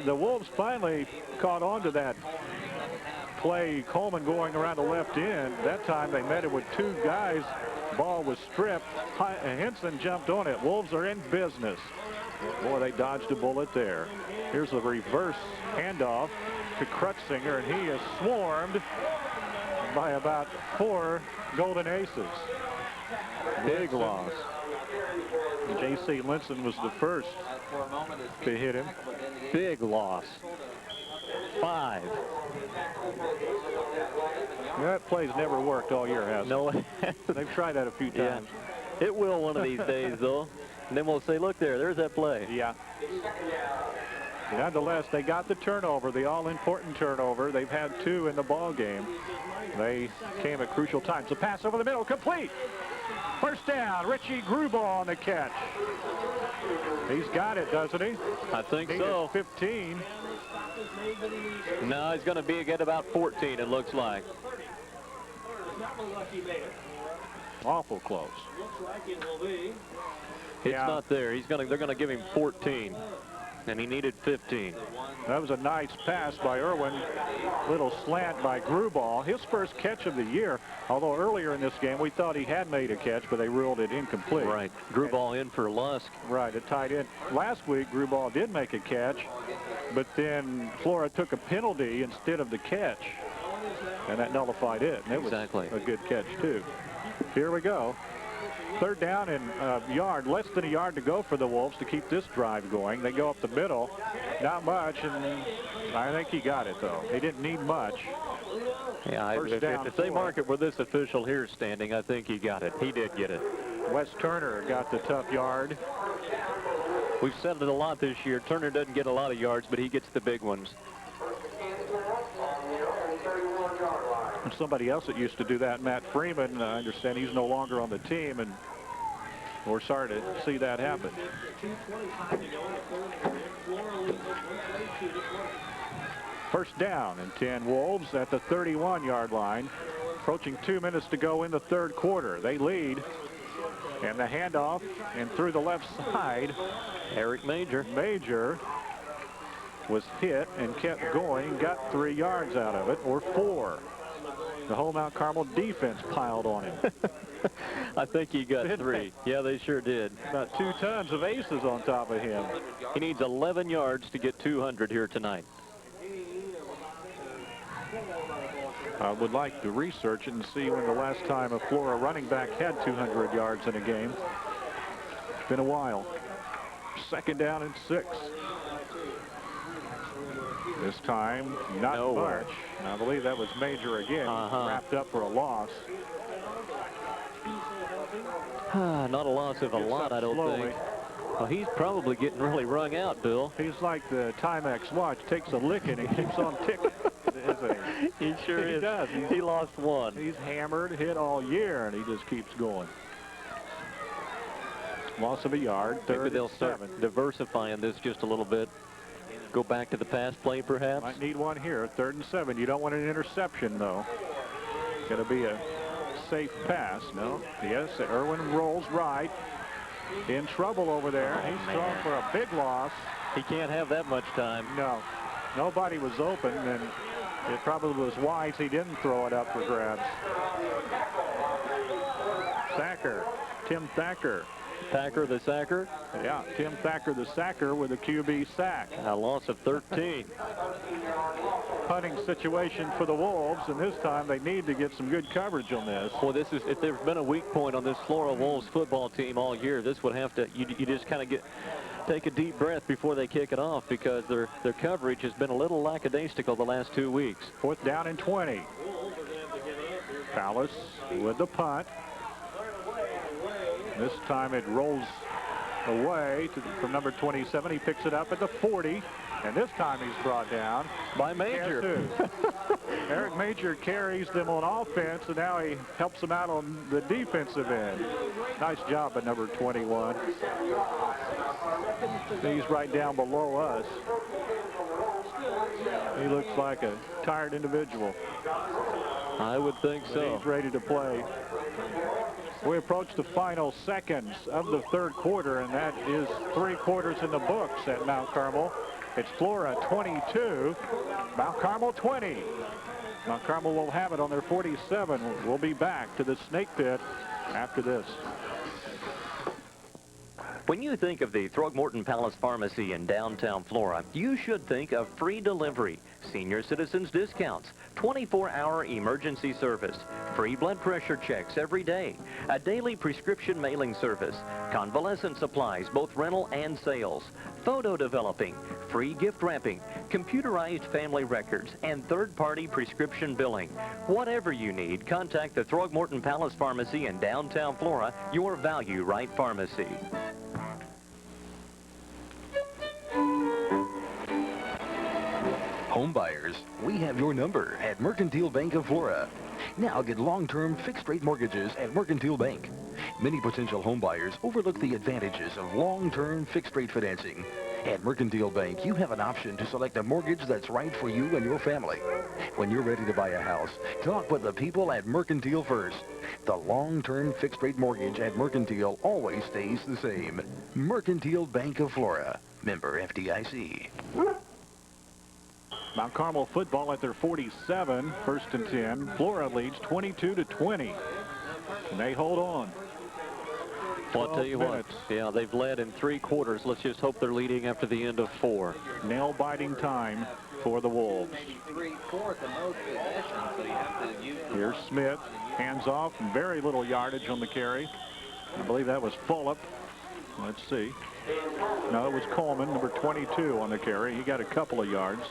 the Wolves finally caught on to that play. Coleman going around the left end. That time they met it with 2 guys. Ball was stripped. Henson jumped on it. Wolves are in business. Boy, they dodged a bullet there. Here's a reverse handoff to Krutzinger, and he is swarmed. by about 4 Golden Aces. Big loss. J.C. Linson was the first to hit him. Big loss. 5. That play's never worked all year, has it? No, they've tried that a few times. Yeah. It will one of these days, though. And then we'll say, look there's that play. Yeah. Nonetheless, they got the turnover, the all-important turnover. They've had 2 in the ball game. They came at crucial times. The pass over the middle, complete. First down, Richie Grubel on the catch. He's got it, doesn't he? I think so. 15. No, he's going to get about 14, it looks like. Awful close. It's not there. They're going to give him 14. And he needed 15. That was a nice pass by Irwin. Little slant by Grubel. His first catch of the year. Although earlier in this game we thought he had made a catch, but they ruled it incomplete. Right. Grubel in for Lusk. Right, a tight end. Last week Grubel did make a catch, but then Flora took a penalty instead of the catch. And that nullified it. And it was a good catch too. Here we go. Third down and yard, less than a yard to go for the Wolves to keep this drive going. They go up the middle, not much, and I think he got it, though. He didn't need much. Yeah, if they mark it where this official here is standing, I think he got it. He did get it. Wes Turner got the tough yard. We've said it a lot this year. Turner doesn't get a lot of yards, but he gets the big ones. Somebody else that used to do that, Matt Freeman, I understand he's no longer on the team, and we're sorry to see that happen. First down and 10 Wolves at the 31-yard line. Approaching 2 minutes to go in the third quarter. They lead. And the handoff and through the left side. Eric Major. Major was hit and kept going. Got 3 yards out of it, or 4. The whole Mount Carmel defense piled on him. I think he got 3. Yeah, they sure did. About 2 tons of aces on top of him. He needs 11 yards to get 200 here tonight. I would like to research it and see when the last time a Flora running back had 200 yards in a game. It's been a while. Second down and 6. This time, not much. I believe that was Major again. Wrapped up for a loss. Not a loss of a lot, I don't think. Well, he's probably getting really wrung out, Bill. He's like the Timex watch. Takes a licking and keeps on ticking. He sure is. He does. He lost 1. He's hammered, hit all year, and he just keeps going. Loss of a yard. Maybe they'll start diversifying this just a little bit. Go back to the pass play, perhaps. Might need one here. 3rd and 7. You don't want an interception, though. Got to be a safe pass. No. Yes, Irwin rolls right. In trouble over there. He's thrown for a big loss. He can't have that much time. No. Nobody was open, and it probably was wise he didn't throw it up for grabs. Thacker. Tim Thacker. Thacker the sacker? Yeah, Tim Thacker the sacker with a QB sack. A loss of 13. Punting situation for the Wolves, and this time they need to get some good coverage on this. Well, this is, if there's been a weak point on this Flora Wolves football team all year, this would have to, you just kind of take a deep breath before they kick it off, because their coverage has been a little lackadaisical the last 2 weeks. 4th down and 20. Palace with the punt. This time it rolls away from number 27. He picks it up at the 40, and this time he's brought down by Major. Eric Major carries them on offense, and now he helps them out on the defensive end. Nice job by number 21. He's right down below us. He looks like a tired individual. I would think so. He's ready to play. We approach the final seconds of the third quarter, and that is 3 quarters in the books at Mount Carmel. It's Flora 22, Mount Carmel 20. Mount Carmel will have it on their 47. We'll be back to the Snake Pit after this. When you think of the Throgmorton Palace Pharmacy in downtown Flora, you should think of free delivery, senior citizens discounts, 24-hour emergency service, free blood pressure checks every day, a daily prescription mailing service, convalescent supplies, both rental and sales, photo developing, free gift wrapping, computerized family records, and third-party prescription billing. Whatever you need, contact the Throgmorton Palace Pharmacy in downtown Flora, your Value Right Pharmacy. Home buyers, we have your number at Mercantile Bank of Flora. Now get long-term fixed-rate mortgages at Mercantile Bank. Many potential home buyers overlook the advantages of long-term fixed-rate financing. At Mercantile Bank, you have an option to select a mortgage that's right for you and your family. When you're ready to buy a house, talk with the people at Mercantile first. The long-term fixed-rate mortgage at Mercantile always stays the same. Mercantile Bank of Flora. Member FDIC. Mount Carmel football at their 47, first and 10. Flora leads 22-20. And they hold on. Well, I'll tell you what, yeah, they've led in 3 quarters. Let's just hope they're leading after the end of 4. Nail-biting time for the Wolves. Here's Smith, hands off, very little yardage on the carry. I believe that was Fulop. Let's see. No, it was Coleman, number 22 on the carry. He got a couple of yards,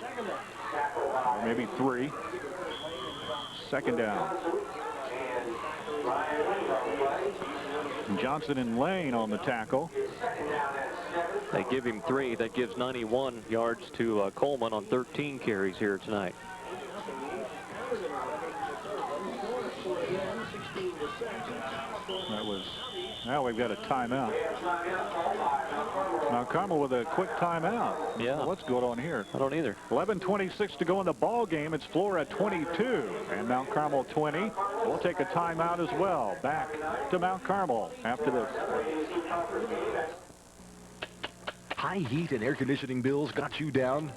or maybe 3. Second down. Johnson and Lane on the tackle. They give him 3. That gives 91 yards to Coleman on 13 carries here tonight. That was, now we've got a timeout. Now Carmel with a quick timeout. Yeah. What's going on here? I don't either. 11:26 to go in the ball game. It's Flora 22 and Mount Carmel 20. We'll take a timeout as well. Back to Mount Carmel after this. High heat and air conditioning bills got you down?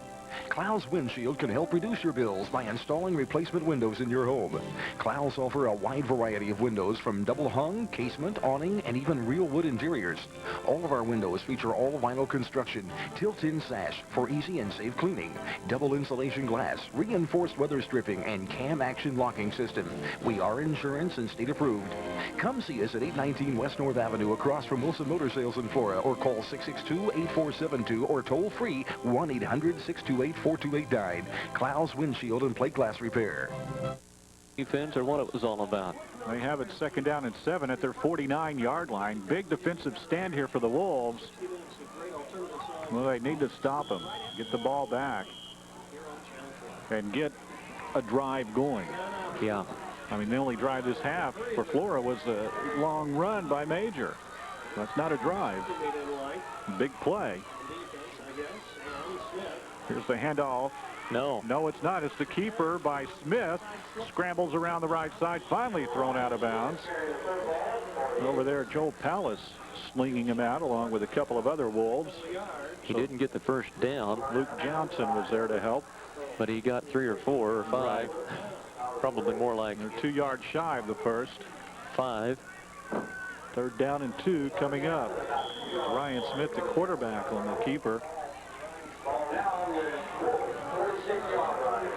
Clow's Windshield can help reduce your bills by installing replacement windows in your home. Clow's offer a wide variety of windows from double hung, casement, awning, and even real wood interiors. All of our windows feature all vinyl construction, tilt-in sash for easy and safe cleaning, double insulation glass, reinforced weather stripping, and cam action locking system. We are insurance and state approved. Come see us at 819 West North Avenue across from Wilson Motor Sales in Flora, or call 662-8472 or toll free 1-800-628-4289. Clow's Windshield and Plate Glass Repair. Defense or what it was all about. They have it second down and 7 at their 49-yard line. Big defensive stand here for the Wolves. Well, they need to stop them, get the ball back, and get a drive going. Yeah. I mean, the only drive this half for Flora was a long run by Major. That's not a drive. Big play. Here's the handoff. No. No, it's not. It's the keeper by Smith. Scrambles around the right side. Finally thrown out of bounds. Over there, Joe Pallas slinging him out along with a couple of other Wolves. He didn't get the first down. Luke Johnson was there to help. But he got 3 or 4 or 5. Right. Probably more like. They're 2 yards shy of the first. 5. Third down and 2 coming up. Ryan Smith, the quarterback, on the keeper.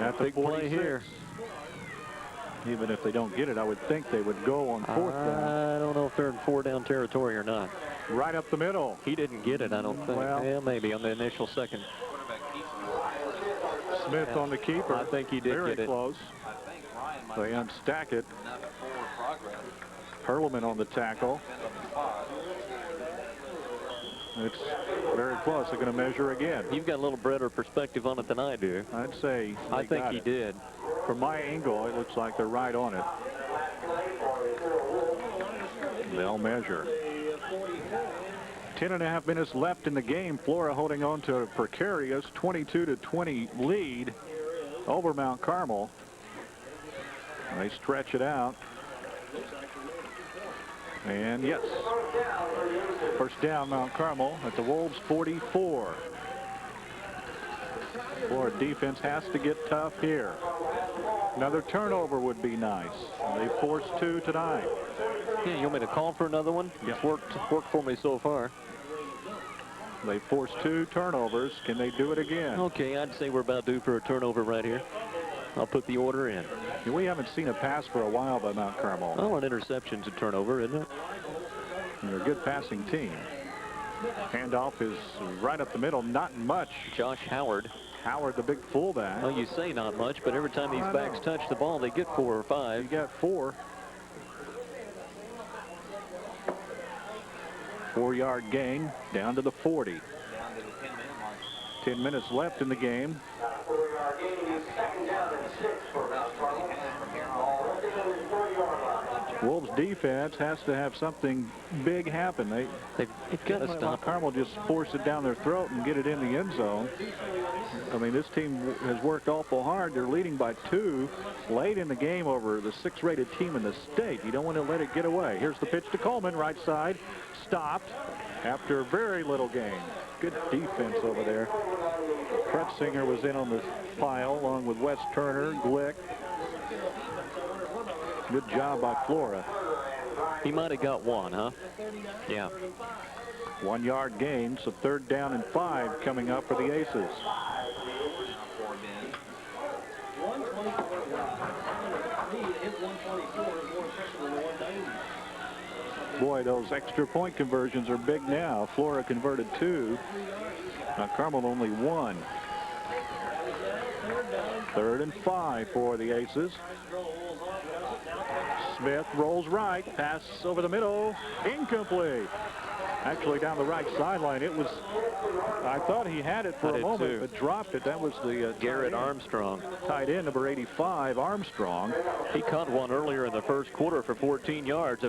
At the big 46. play here. Even if they don't get it, I would think they would go on 4th down. I don't know if they're in 4-down territory or not. Right up the middle. He didn't get it, I don't think. Well, yeah, maybe on the initial second. Smith on the keeper. I think he did Very get it. Close. They unstack it. Perlman on the tackle. It's very close. They're going to measure again. You've got a little better perspective on it than I do. I'd say I think he did. From my angle, it looks like they're right on it. They'll measure. 10.5 minutes left in the game. Flora holding on to a precarious 22-20 lead over Mount Carmel. They stretch it out. And yes, first down Mount Carmel at the Wolves 44. Florida defense has to get tough here. Another turnover would be nice. They forced 2 tonight. Yeah, you want me to call for another one? Yep. It's worked for me so far. They forced 2 turnovers. Can they do it again? Okay, I'd say we're about due for a turnover right here. I'll put the order in. We haven't seen a pass for a while by Mount Carmel. Oh, an interception's a turnover, isn't it? They're a good passing team. Handoff is right up the middle. Not much. Josh Howard. Howard, the big fullback. Well, you say not much, but every time these backs touch the ball, they get 4 or 5. You got 4. 4-yard gain down to the 40. 10 minutes left in the game. Wolves defense has to have something big happen. They've got to stop. Carmel just force it down their throat and get it in the end zone. I mean, this team has worked awful hard. They're leading by 2 late in the game over the 6th-rated team in the state. You don't want to let it get away. Here's the pitch to Coleman, right side. Stopped after very little gain. Good defense over there. Kretzinger was in on the pile along with Wes Turner, Glick. Good job by Flora. He might have got 1, huh? Yeah. 1-yard gain, so 3rd down and 5 coming up for the Aces. Boy, those extra point conversions are big now. Flora converted 2. Carmel only 1. 3rd and 5 for the Aces. Smith rolls right, pass over the middle, incomplete. Actually down the right sideline. It was, I thought he had it for a moment, but dropped it. That was the Garrett Armstrong. Tight end, number 85, Armstrong. He caught one earlier in the first quarter for 14 yards.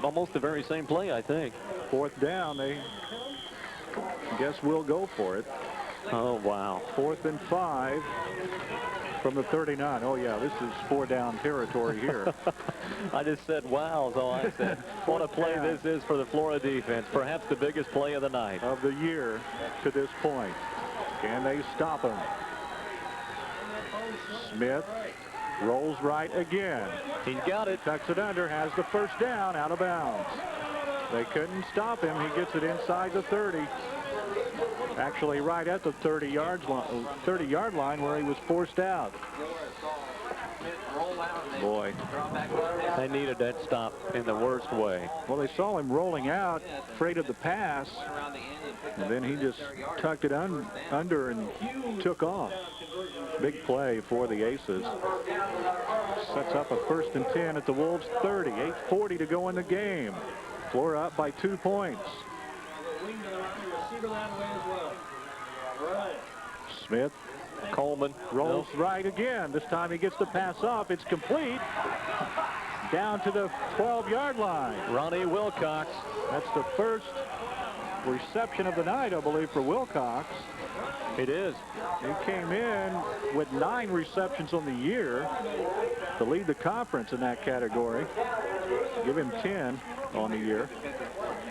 Almost the very same play, I think. 4th down, they guess we'll go for it. Oh, wow. 4th and 5 from the 39. Oh, yeah, this is 4-down territory here. I just said, wow, is all I said. What a play this is for the Flora defense. Perhaps the biggest play of the night. Of the year to this point. Can they stop him? Smith rolls right again. He's got it. Tucks it under, has the 1st down, out of bounds. They couldn't stop him. He gets it inside the 30. Actually right at the 30-yard line where he was forced out. Boy, they needed that stop in the worst way. Well, they saw him rolling out, afraid of the pass, and then he just tucked it under and took off. Big play for the Aces. Sets up a 1st and 10 at the Wolves' 30. 8:40 to go in the game. Flora up by 2 points. Smith. Coleman rolls right again. This time he gets the pass off. It's complete. Down to the 12-yard line. Ronnie Wilcox. That's the first reception of the night, I believe, for Wilcox. It is. He came in with 9 receptions on the year to lead the conference in that category. Give him 10 on the year.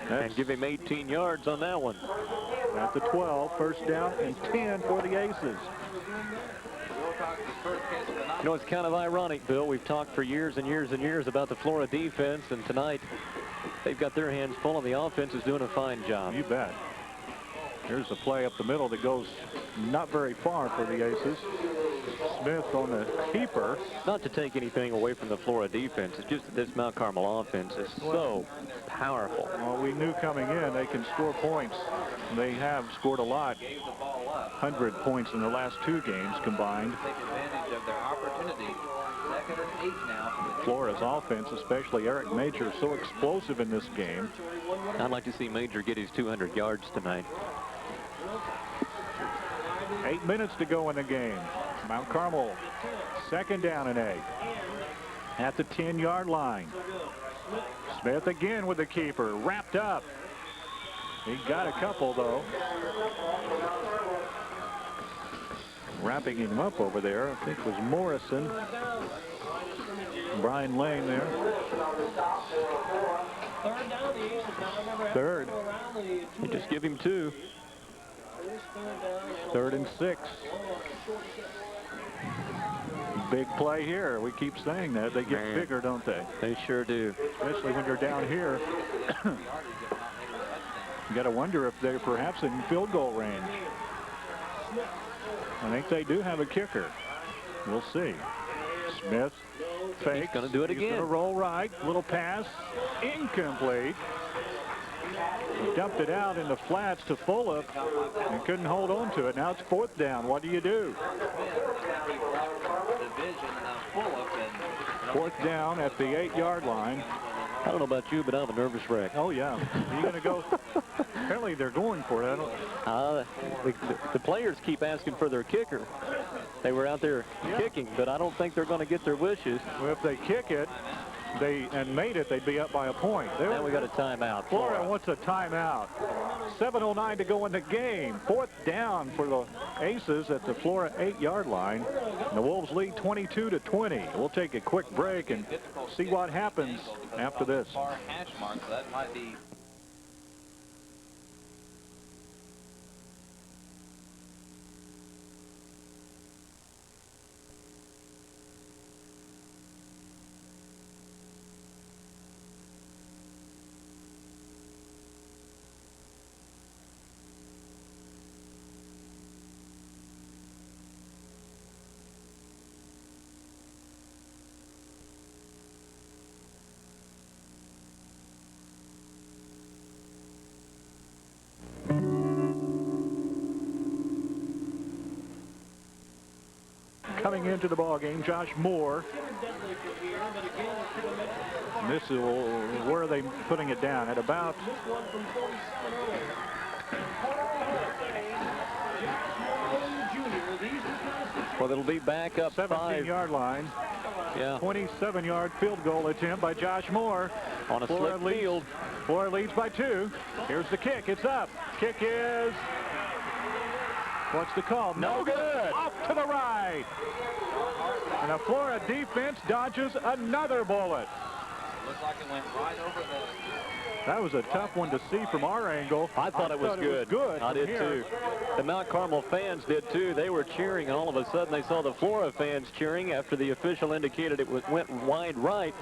And give him 18 yards on that one. At the 12, 1st down and 10 for the Aces. You know, it's kind of ironic, Bill. We've talked for years and years and years about the Flora defense, and tonight they've got their hands full, and the offense is doing a fine job. You bet. Here's a play up the middle that goes not very far for the Aces. Smith on the keeper. Not to take anything away from the Flora defense. It's just that this Mount Carmel offense is so powerful. Well, we knew coming in they can score points. They have scored a lot. 100 points in the last 2 games combined. Take advantage of their opportunity. 2nd and 8 now. Flora's offense, especially Eric Major, is so explosive in this game. I'd like to see Major get his 200 yards tonight. 8 minutes to go in the game. Mount Carmel, 2nd down and 8. At the 10-yard line. Smith again with the keeper, wrapped up. He got a couple, though. Wrapping him up over there, I think it was Morrison. Brian Lane there. 3rd. You just give him 2. 3rd and 6. Big play here. We keep saying that. They get bigger, don't they? They sure do. Especially when you're down here. You got to wonder if they're perhaps in field goal range. I think they do have a kicker. We'll see. Smith fakes. He's going to do it again. He's going to roll right. Little pass. Incomplete. He dumped it out in the flats to Fulop and couldn't hold on to it. Now it's 4th down. What do you do? 4th down at the 8-yard line. I don't know about you, but I'm a nervous wreck. Oh, yeah. Are you going to go? Apparently, they're going for it. I don't... The players keep asking for their kicker. They were out there kicking, but I don't think they're going to get their wishes. Well, if they kick it, and made it, they'd be up by a point. Now we got a timeout. Flora wants a timeout. 7:09 to go in the game. 4th down for the Aces at the Flora 8-yard line. And the Wolves lead 22-20. We'll take a quick break and see what happens after this. Hash mark, so that might be. Coming into the ball game, Josh Moore. And this is where are they putting it down? At about well, it'll be back up 17-yard line. Yeah. 27-yard field goal attempt by Josh Moore. On a slip field. Flora leads by 2. Here's the kick. It's up. Kick is... What's the call? No good. Off to the right. And the Flora defense dodges another bullet. Looks like it went right over the... That was a tough one to see from our angle. I thought it was good. I did here. too. The Mount Carmel fans did too. They were cheering, and all of a sudden they saw the Flora fans cheering after the official indicated it went wide right.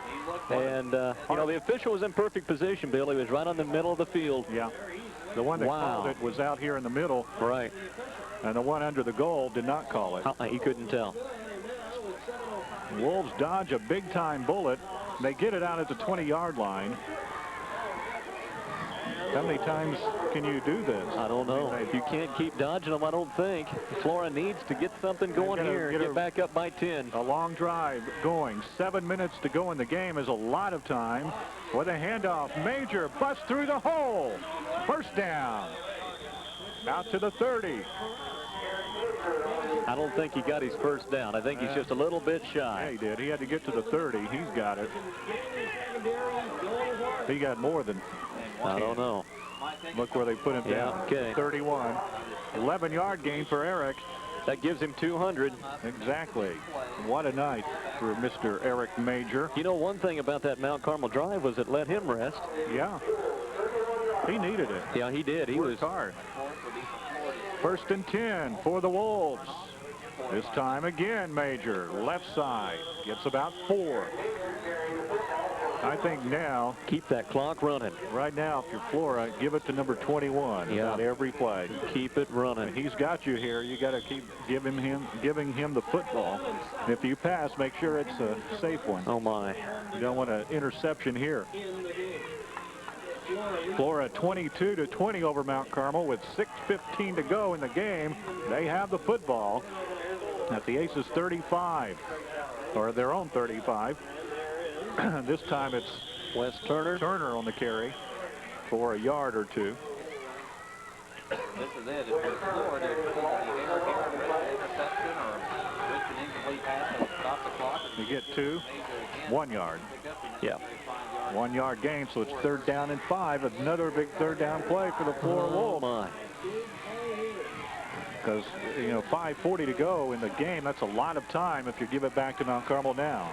And, you know, the official was in perfect position, Bill. He was right on the middle of the field. Yeah. The one that called it was out here in the middle. Right. And the one under the goal did not call it. He couldn't tell. Wolves dodge a big-time bullet. They get it out at the 20-yard line. How many times can you do this? I don't know. If you can't keep dodging them, I don't think. Flora needs to get something going here. Get back up by 10. A long drive going. 7 minutes to go in the game is a lot of time. With a handoff, Major busts through the hole. First down. Out to the 30. I don't think he got his first down. I think he's just a little bit shy. Yeah, he did. He had to get to the 30. He's got it. He got more than 10. I don't know. Look where they put him down. Okay. 31. 11-yard gain for Eric. That gives him 200. Exactly. What a night for Mr. Eric Major. You know, one thing about that Mount Carmel drive was it let him rest. Yeah. He needed it. Yeah, he did. He was hard. 1st and 10 for the Wolves. This time again, Major, left side, gets about 4. I think now... Keep that clock running. Right now, if you're Flora, give it to number 21 about every play. Keep it running. He's got you here. You got to keep giving him the football. And if you pass, make sure it's a safe one. Oh, my. You don't want an interception here. Flora 22-20 over Mount Carmel with 6:15 to go in the game. They have the football at the Aces 35, or their own 35. This time it's Wes Turner on the carry for a yard or 2. This is it. If you're Florida, interception or with an incomplete pass, they'll stop the clock. You get 2, 1 yard. Yeah. 1 yard gain, so it's 3rd down and 5. Another big 3rd down play for the Flora Wolves. My. Because, you know, 5:40 to go in the game, that's a lot of time if you give it back to Mount Carmel now.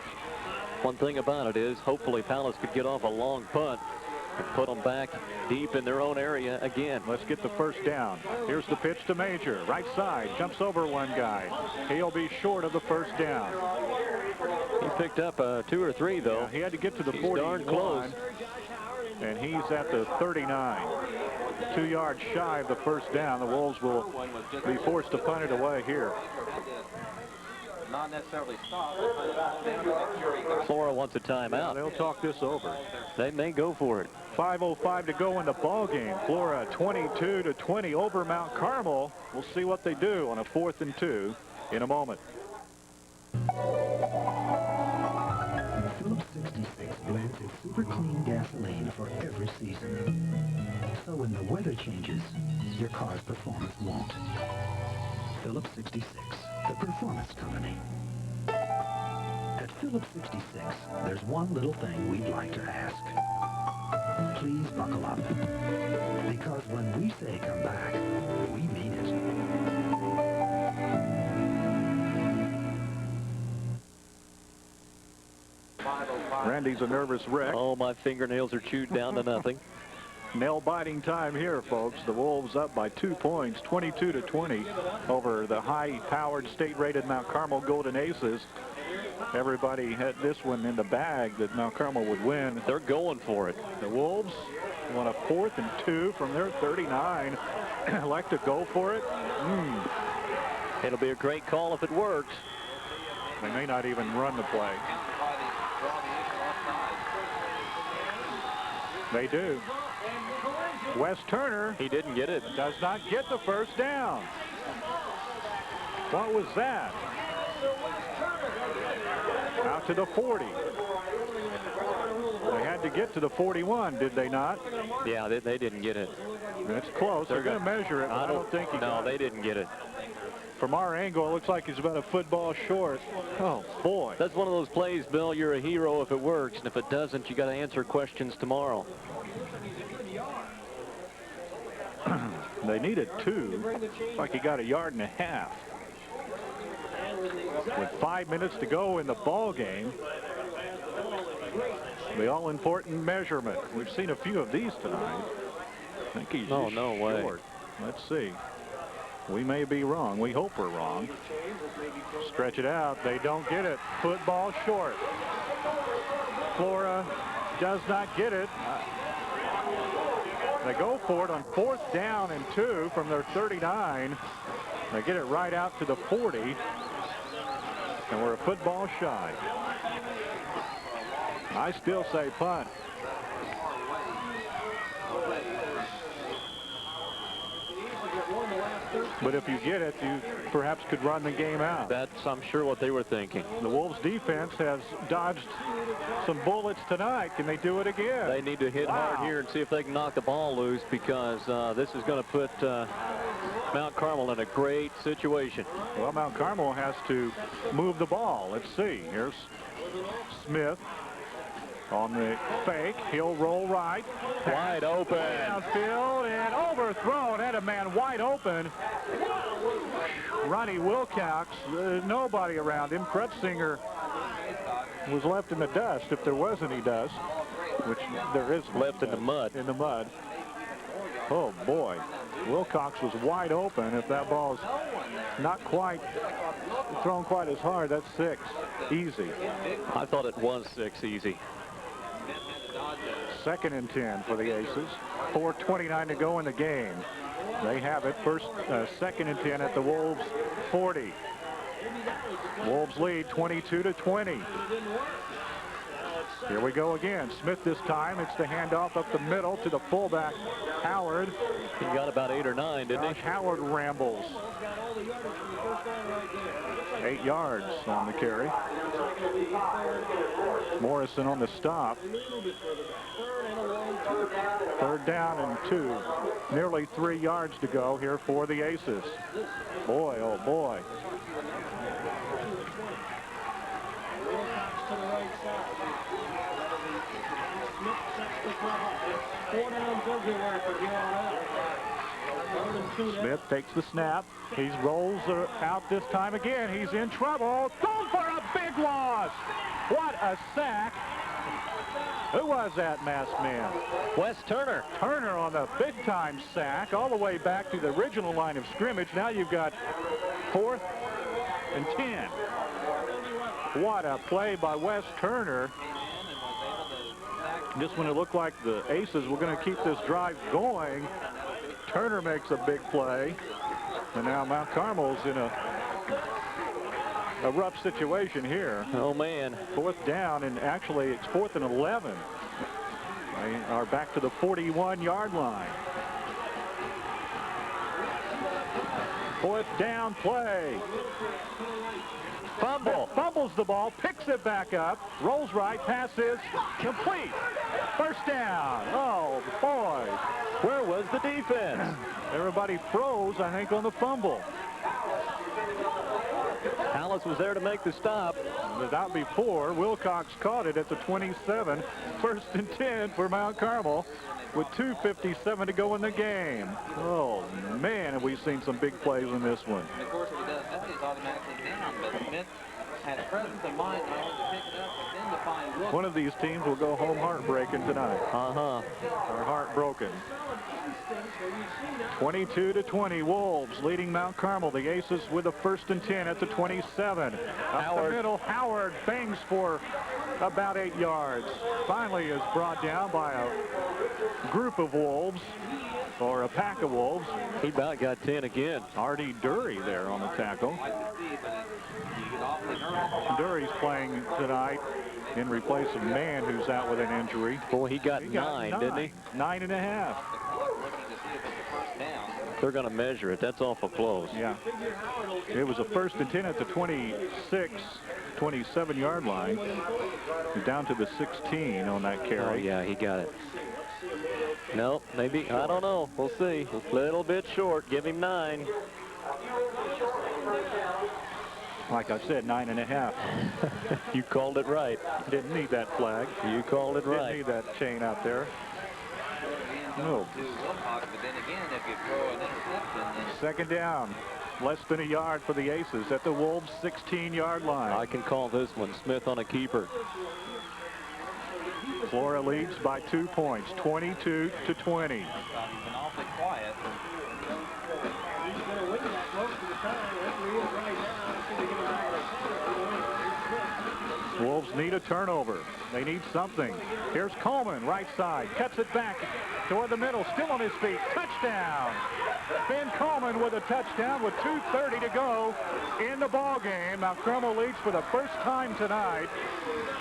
One thing about it is, hopefully Palace could get off a long punt and put them back deep in their own area again. Let's get the first down. Here's the pitch to Major. Right side, jumps over one guy. He'll be short of the first down. He picked up 2 or 3, though. Yeah, he had to get to the 41. He's darn close. And he's at the 39. 2 yards shy of the first down. The Wolves will be forced to punt it away here. Not necessarily stop. Flora wants a timeout. Yeah, they'll talk this over. They may go for it. 5:05 to go in the ball game. Flora 22-20 over Mount Carmel. We'll see what they do on a 4th and 2 in a moment. Phillips 66 blends its super clean gasoline for every season. So when the weather changes, your car's performance won't. Phillips 66, the performance company. At Phillips 66, there's one little thing we'd like to ask. Please buckle up. Because when we say come back, we mean it. Randy's a nervous wreck. Oh, my fingernails are chewed down to nothing. Nail-biting time here, folks. The Wolves up by 2 points, 22-20 over the high-powered, state-rated Mount Carmel Golden Aces. Everybody had this one in the bag that Mount Carmel would win. They're going for it. The Wolves want a 4th and 2 from their 39. Like to go for it. It'll be a great call if it works. They may not even run the play. They do. Wes Turner. He didn't get it. Does not get the first down. What was that? Out to the 40. They had to get to the 41, did they not? Yeah, they didn't get it. It's close. They're going to measure it. I don't think he got it. No, they didn't get it. From our angle, it looks like he's about a football short. Oh, boy. That's one of those plays, Bill, you're a hero if it works, and if it doesn't, you got to answer questions tomorrow. They needed 2. Looks like he got 1.5 yards. With 5 minutes to go in the ball game. The all-important measurement. We've seen a few of these tonight. I think he's no way. Short. Let's see. We may be wrong. We hope we're wrong. Stretch it out. They don't get it. Football short. Flora does not get it. They go for it on 4th down and 2 from their 39. They get it right out to the 40. And we're a football shy. I still say punt. But if you get it, you perhaps could run the game out. That's, I'm sure, what they were thinking. The Wolves defense has dodged some bullets tonight. Can they do it again? They need to hit hard here and see if they can knock the ball loose, because this is going to put Mount Carmel in a great situation. Well, Mount Carmel has to move the ball. Let's see. Here's Smith on the fake. He'll roll right. Wide open. Downfield and overthrown. Had a man wide open. Ronnie Wilcox, nobody around him. Krutzinger was left in the dust, if there was any dust, which there is. Left in the mud. In the mud. Oh, boy. Wilcox was wide open. If that ball's not quite thrown quite as hard, that's 6. Easy. I thought it was 6 easy. 2nd and 10 for the Aces. 4:29 to go in the game. They have it. 2nd and 10 at the Wolves 40. Wolves lead 22-20. Here we go again. Smith this time. It's the handoff up the middle to the fullback, Howard. He got about 8 or 9, didn't he? Howard rambles. 8 yards on the carry. Morrison on the stop. 3rd down and 2. Nearly 3 yards to go here for the Aces. Boy, oh boy. Smith takes the snap. He rolls out this time again. He's in trouble. Going for a big loss. What a sack. Who was that masked man? Wes Turner. Turner on the big-time sack all the way back to the original line of scrimmage. Now you've got 4th and 10. What a play by Wes Turner. Just when it looked like the Aces were going to keep this drive going, Turner makes a big play. And now Mount Carmel's in a rough situation here. Oh, man. 4th down, and actually it's 4th and 11. They are back to the 41-yard line. 4th down play. Fumble. Fumbles the ball, picks it back up, rolls right, passes, complete. 1st down. Oh, boy. Where was the defense? Everybody froze, I think, on the fumble. Alice was there to make the stop. Without before, Wilcox caught it at the 27. 1st and 10 for Mount Carmel with 2:57 to go in the game. Oh, man, have we seen some big plays in this one. And of course, if he does that, he's automatically down. But Smith had presence of mind not only to pick it up, but then to find Wilcox. One of these teams will go home heartbreaking tonight. Uh-huh. Or heartbroken. 22-20, Wolves leading Mount Carmel. The Aces with a 1st and 10 at the 27. Up the middle, Howard bangs for about 8 yards. Finally is brought down by a group of Wolves, or a pack of Wolves. He about got 10 again. Artie Dury there on the tackle. Dury's playing tonight in replace of Mann, who's out with an injury. Boy, he got 9, didn't he? 9.5. They're going to measure it. That's awful close. Yeah. It was a 1st and 10 at the 26, 27-yard line. Down to the 16 on that carry. Oh, yeah, he got it. No, maybe. I don't know. We'll see. A little bit short. Give him 9. Like I said, 9.5. You called it right. Didn't need that flag. You called it right. Didn't need that chain out there. No. 2nd down. Less than a yard for the Aces at the Wolves' 16-yard line. I can call this one. Smith on a keeper. Flora leads by 2 points, 22-20. He's been awfully quiet. Wolves need a turnover. They need something. Here's Coleman, right side, cuts it back toward the middle, still on his feet. Touchdown! Ben Coleman with a touchdown with 2:30 to go in the ball game. Now Carmel leads for the first time tonight.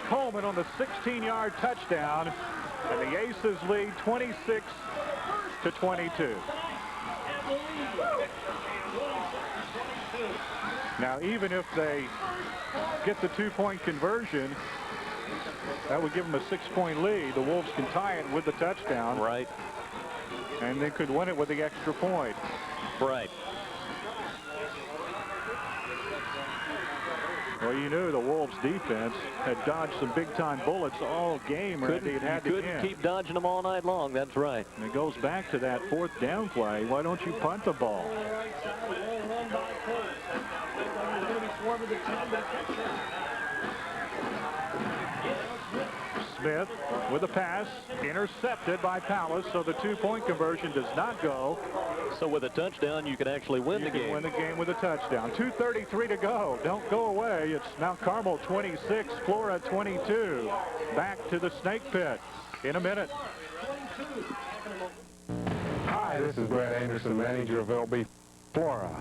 Coleman on the 16-yard touchdown, and the Aces lead 26-22. Now, even if they get the 2-point conversion, that would give them a 6-point lead. The Wolves can tie it with the touchdown. Right. And they could win it with the extra point. Right. Well, you knew the Wolves defense had dodged some big-time bullets all game. Couldn't keep dodging them all night long. That's right. And it goes back to that 4th down play. Why don't you punt the ball? Smith with a pass, intercepted by Palace, so the 2-point conversion does not go. So with a touchdown, you can actually win the game. You can win the game with a touchdown. 2:33 to go. Don't go away. It's Mount Carmel 26, Flora 22. Back to the snake pit in a minute. Hi, this is Brad Anderson, manager of LB Flora.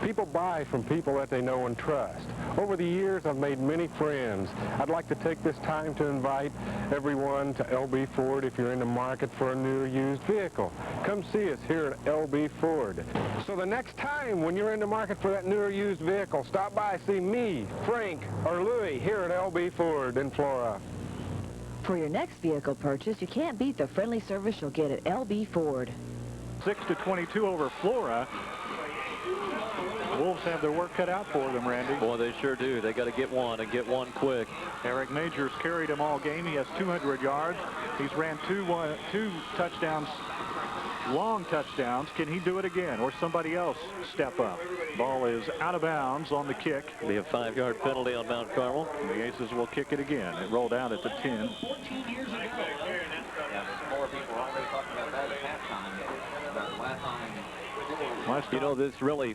People buy from people that they know and trust. Over the years, I've made many friends. I'd like to take this time to invite everyone to LB Ford if you're in the market for a new or used vehicle. Come see us here at LB Ford. So the next time when you're in the market for that new or used vehicle, stop by, see me, Frank, or Louie here at LB Ford in Flora. For your next vehicle purchase, you can't beat the friendly service you'll get at LB Ford. 6-22 over Flora. Wolves have their work cut out for them, Randy. Boy, they sure do. They got to get one and get one quick. Eric Majors carried him all game. He has 200 yards. He's ran two touchdowns, long touchdowns. Can he do it again, or somebody else step up? Ball is out of bounds on the kick. Be a 5-yard penalty on Mount Carmel. The Aces will kick it again. It rolled out at the 10. More people are already talking about that at halftime. Last time. You know, this really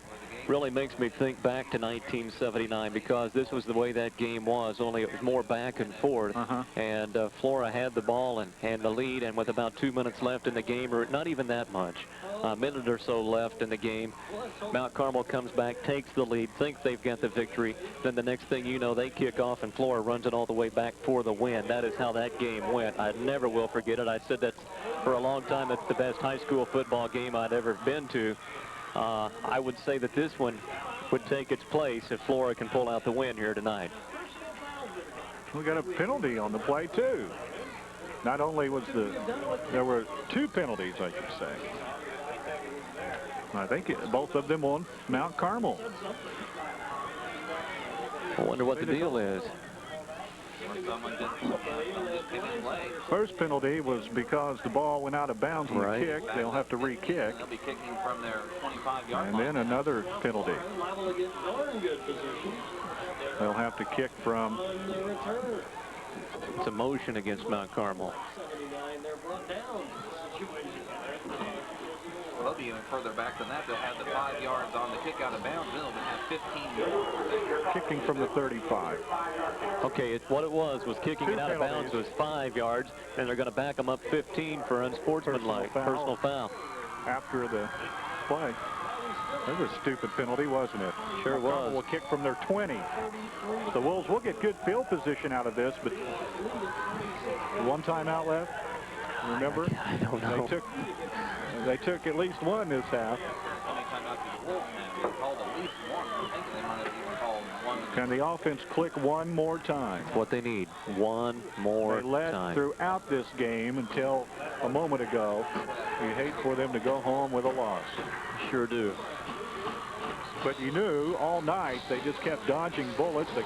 really makes me think back to 1979 because this was the way that game was, only it was more back and forth. And Flora had the ball and the lead, and with about 2 minutes left in the game, or not even that much, a minute or so left in the game, Mount Carmel comes back, takes the lead, thinks they've got the victory. Then the next thing you know, they kick off, and Flora runs it all the way back for the win. That is how that game went. I never will forget it. I said that for a long time. It's the best high school football game I'd ever been to. I would say that this one would take its place if Flora can pull out the win here tonight. We got a penalty on the play, too. Not only was there were 2 penalties, I should say. I think both of them on Mount Carmel. I wonder what the deal is. First penalty was because the ball went out of bounds on the kick. They'll have to re-kick. They'll be kicking from their 25-yard line. And then another penalty. They'll have to kick from... It's a motion against Mount Carmel. Well, they'll be even further back than that. They'll have the 5 yards on the kick out of bounds. Then they'll have 15 yards. Kicking from the 35. Okay, what it was kicking it out of bounds was 5 yards, and they're going to back them up 15 for unsportsmanlike personal foul. After the play. That was a stupid penalty, wasn't it? Sure was. Will kick from their 20. The Wolves will get good field position out of this, but one timeout left. Remember? I don't know. They took at least one this half. Can the offense click one more time? What they need. One more time. They led throughout this game until a moment ago. You hate for them to go home with a loss. Sure do. But you knew all night they just kept dodging bullets. They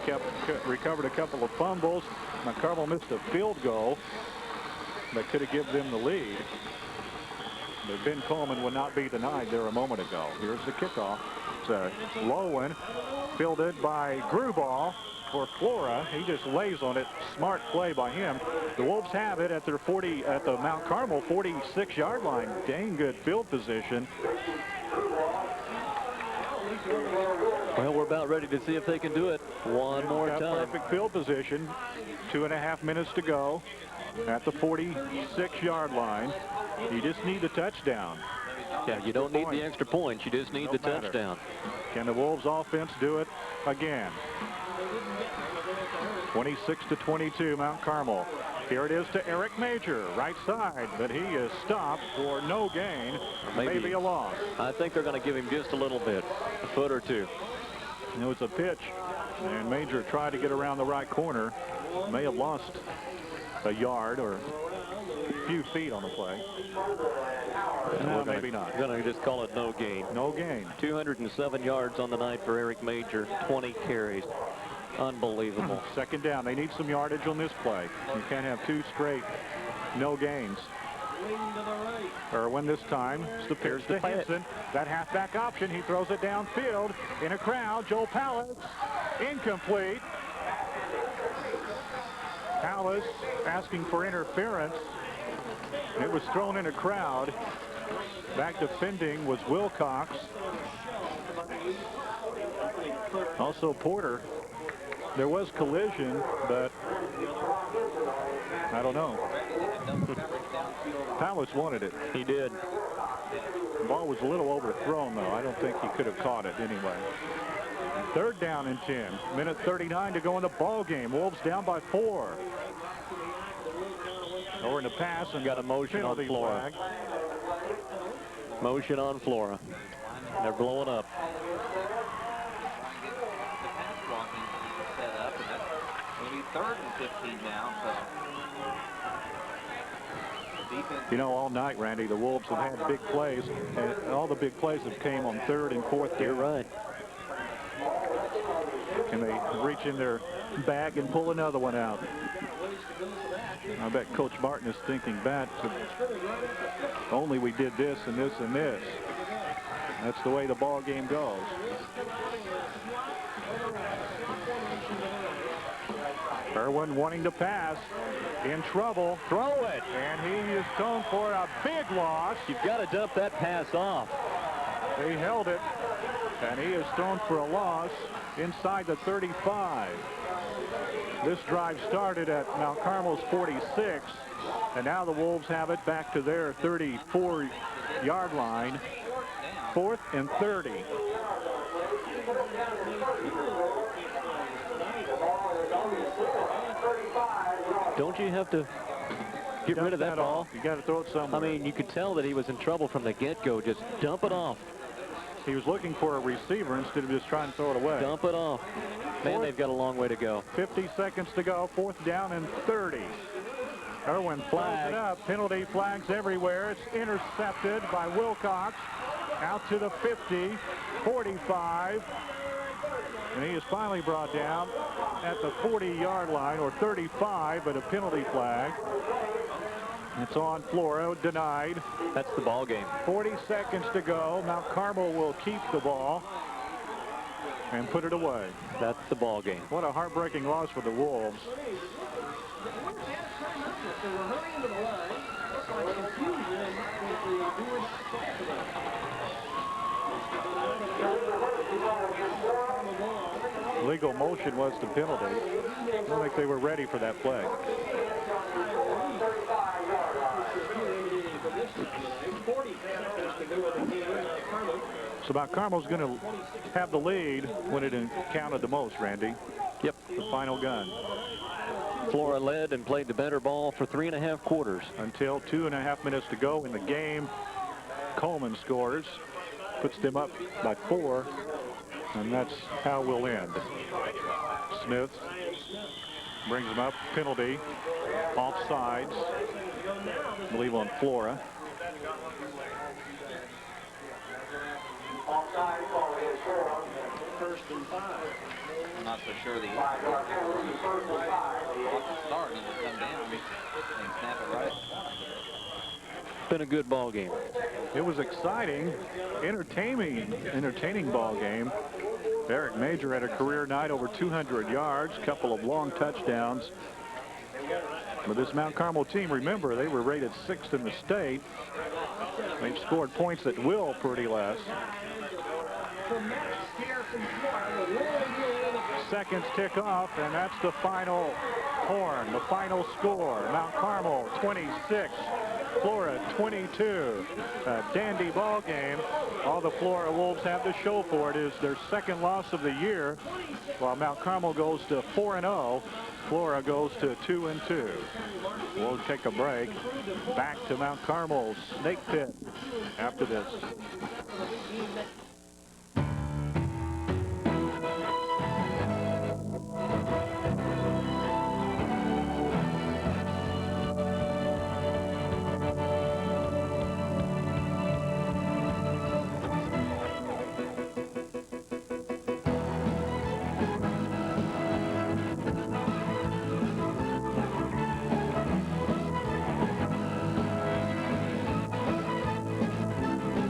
recovered a couple of fumbles. Mount Carmel missed a field goal that could have given them the lead. But Ben Coleman would not be denied there a moment ago. Here's the kickoff. It's a low one, fielded by Gruball for Flora. He just lays on it. Smart play by him. The Wolves have it at their at the Mount Carmel 46-yard line. Dang good field position. Well, we're about ready to see if they can do it one more time. Perfect field position. 2.5 minutes to go at the 46-yard line. You just need the touchdown. Yeah, you don't need the extra points. You just need the touchdown. Can the Wolves offense do it again? 26-22, Mount Carmel. Here it is to Eric Major, right side, but he is stopped for no gain, maybe a loss. I think they're going to give him just a little bit, a foot or two. It was a pitch, and Major tried to get around the right corner. May have lost a yard or a few feet on the play. No, maybe not. We're going to just call it no gain. No gain. 207 yards on the night for Eric Major, 20 carries. Unbelievable. Second down. They need some yardage on this play. You can't have 2 straight no gains. Irwin this time. It's the pitch to Henson. That halfback option. He throws it downfield in a crowd. Joel Pallas. Incomplete. Pallas asking for interference. It was thrown in a crowd. Back defending was Wilcox. Also Porter. There was collision, but I don't know. Pallas wanted it. He did. The ball was a little overthrown, though. I don't think he could have caught it anyway. Third down and 10. Minute 39 to go in the ball game. Wolves down by 4. Over in the pass and got a motion on Flora. Motion on Flora. They're blowing up. Third and 15 now, so. You know, all night, Randy, the Wolves have had big plays, and all the big plays have came on 3rd and 4th down. You're right. Can they reach in their bag and pull another one out? I bet Coach Martin is thinking back to only we did this and this and this. That's the way the ball game goes. Irwin wanting to pass, in trouble. Throw it. And he is thrown for a big loss. You've got to dump that pass off. They held it. And he is thrown for a loss inside the 35. This drive started at Mount Carmel's 46, and now the Wolves have it back to their 34-yard line. 4th and 30. Don't you have to get rid of that ball? You got to throw it somewhere. I mean, you could tell that he was in trouble from the get-go. Just dump it off. He was looking for a receiver instead of just trying to throw it away. Dump it off. Man, they've got a long way to go. 50 seconds to go. 4th down and 30. Irwin flags it up. Penalty flags everywhere. It's intercepted by Wilcox. Out to the 50, 45. And he is finally brought down at the 40-yard line, or 35, but a penalty flag. It's on Flora, denied. That's the ball game. 40 seconds to go. Mount Carmel will keep the ball and put it away. That's the ball game. What a heartbreaking loss for the Wolves. Legal motion was the penalty. I don't think they were ready for that play. So Mount Carmel's going to have the lead when it counted the most, Randy. Yep. The final gun. Flora led and played the better ball for 3.5 quarters. Until 2.5 minutes to go in the game. Coleman scores, puts them up by 4, and that's how we'll end. Smith brings them up. Penalty. Offsides. I believe on Flora. First and 5. I'm not so sure the start and come down and snap it right. Been a good ball game. It was exciting, entertaining ball game. Eric Major had a career night, over 200 yards, couple of long touchdowns. But this Mount Carmel team, remember, they were rated 6th in the state. They've scored points at will pretty less. Seconds tick off, and that's the final horn, the final score. Mount Carmel 26, Flora 22. A dandy ball game. All the Flora Wolves have to show for it is their second loss of the year, while Mount Carmel goes to 4-0. Flora goes to 2-2. We'll take a break. Back to Mount Carmel's snake pit after this.